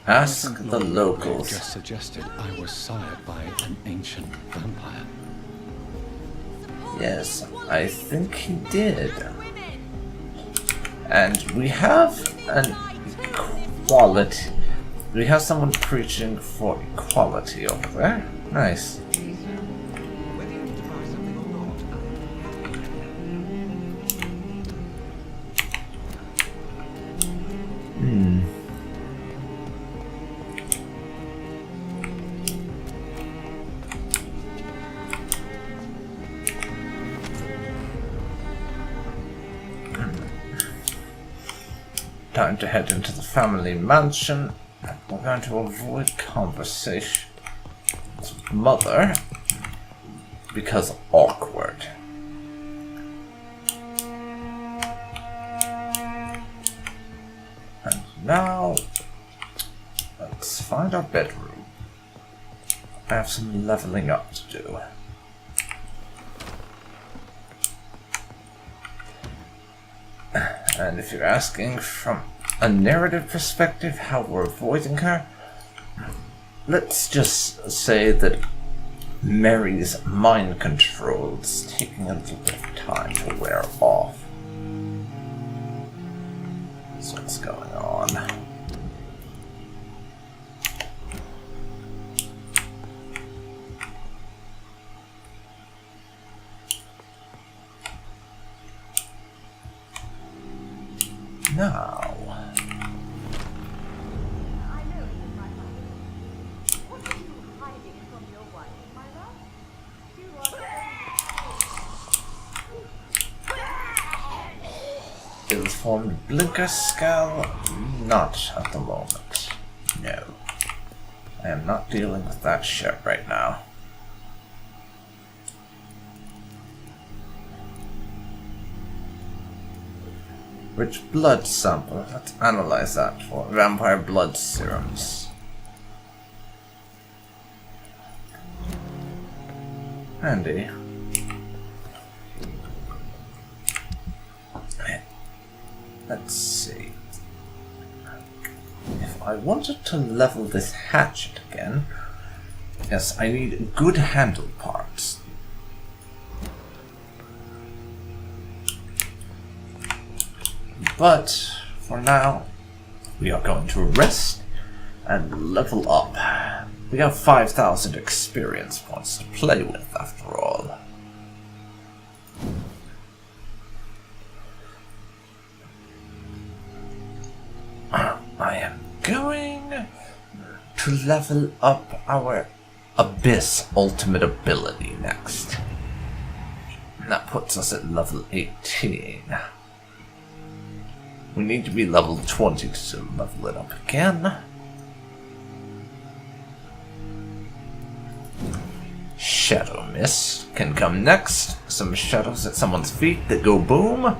Ask the locals. Just suggested I was sired by an ancient vampire. Yes, I think he did. And we have an equality. We have someone preaching for equality over there. Nice. Time to head into the family mansion. We're going to avoid conversation with Mother because awkward. And now let's find our bedroom. I have some leveling up to do. And if you're asking from a narrative perspective how we're avoiding her, let's just say that Mary's mind control is taking a little bit of time to wear off. That's what's going on. Now, ill-formed blinker skull? Not at the moment. No. I am not dealing with that shit right now. Rich blood sample. Let's analyze that for vampire blood serums. Handy. Let's see. If I wanted to level this hatchet again, yes, I need good handle parts. But for now, we are going to rest and level up. We have 5,000 experience points to play with, after all. I am going to level up our Abyss ultimate ability next. That puts us at level 18. We need to be level 20 to level it up again. Shadow Mist can come next. Some shadows at someone's feet that go boom.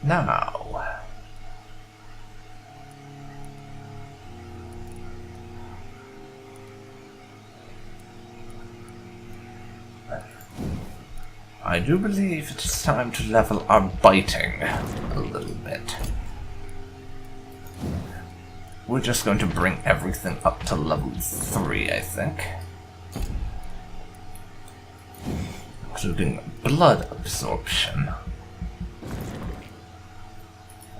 Now, I do believe it is time to level our biting a little bit. we're just going to bring everything up to level 3, I think. Including blood absorption.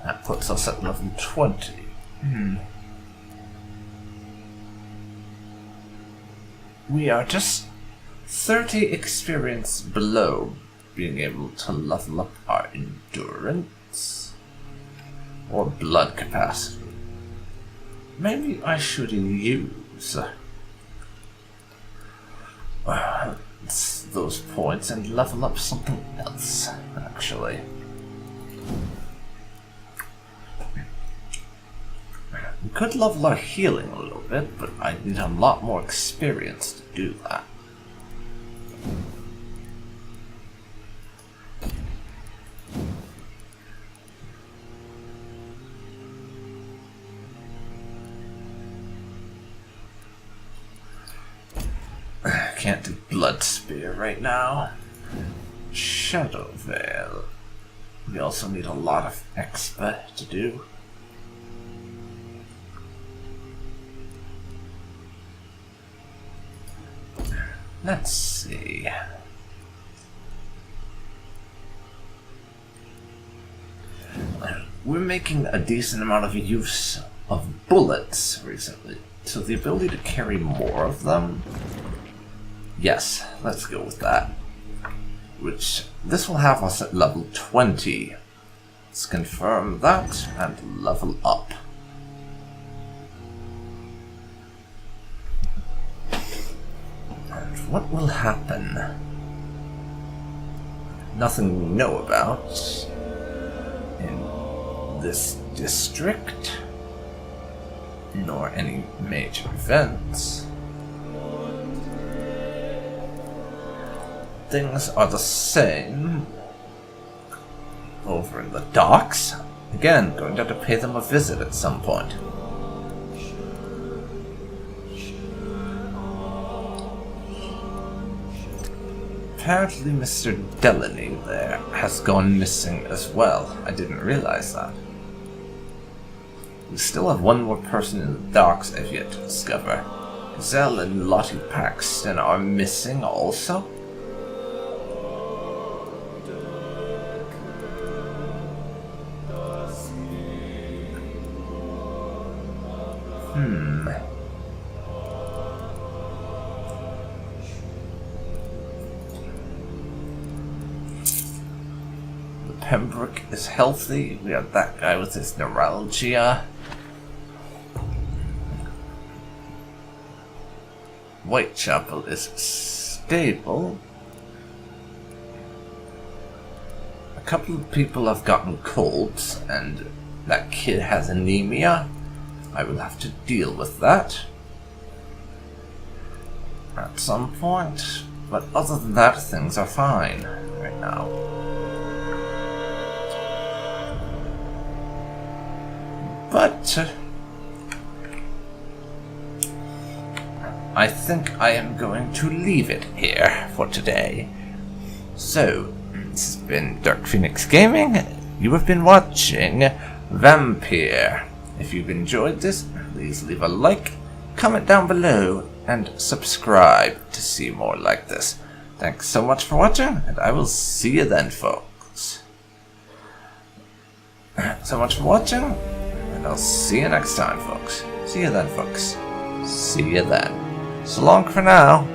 That puts us at level 20. We are just 30 experience below being able to level up our endurance or blood capacity. Maybe I should use those points and level up something else, actually. We could level our healing a little bit, but I need a lot more experience to do that. Can't do Blood Spear right now. Shadow Veil. We also need a lot of expa to do. Let's see. We're making a decent amount of use of bullets recently, so the ability to carry more of them. Yes, let's go with that. Which, this will have us at level 20. Let's confirm that and level up. And what will happen? Nothing we know about in this district, nor any major events. Things are the same over in the docks. Again, going to have to pay them a visit at some point. Apparently Mr. Delaney there has gone missing as well. I didn't realize that. We still have one more person in the docks I've yet to discover. Gazelle and Lottie Paxton are missing also. Pembroke is healthy. We have that guy with his neuralgia. Whitechapel is stable. A couple of people have gotten colds, and that kid has anemia. I will have to deal with that at some point. But other than that, things are fine right now. But I think I am going to leave it here for today. So, this has been DarkPhoenix Gaming. You have been watching Vampyr. If you've enjoyed this, please leave a like, comment down below, and subscribe to see more like this. Thanks so much for watching, and I will see you then, folks. So much for watching, and I'll see you next time, folks. See you then, folks. See you then. So long for now.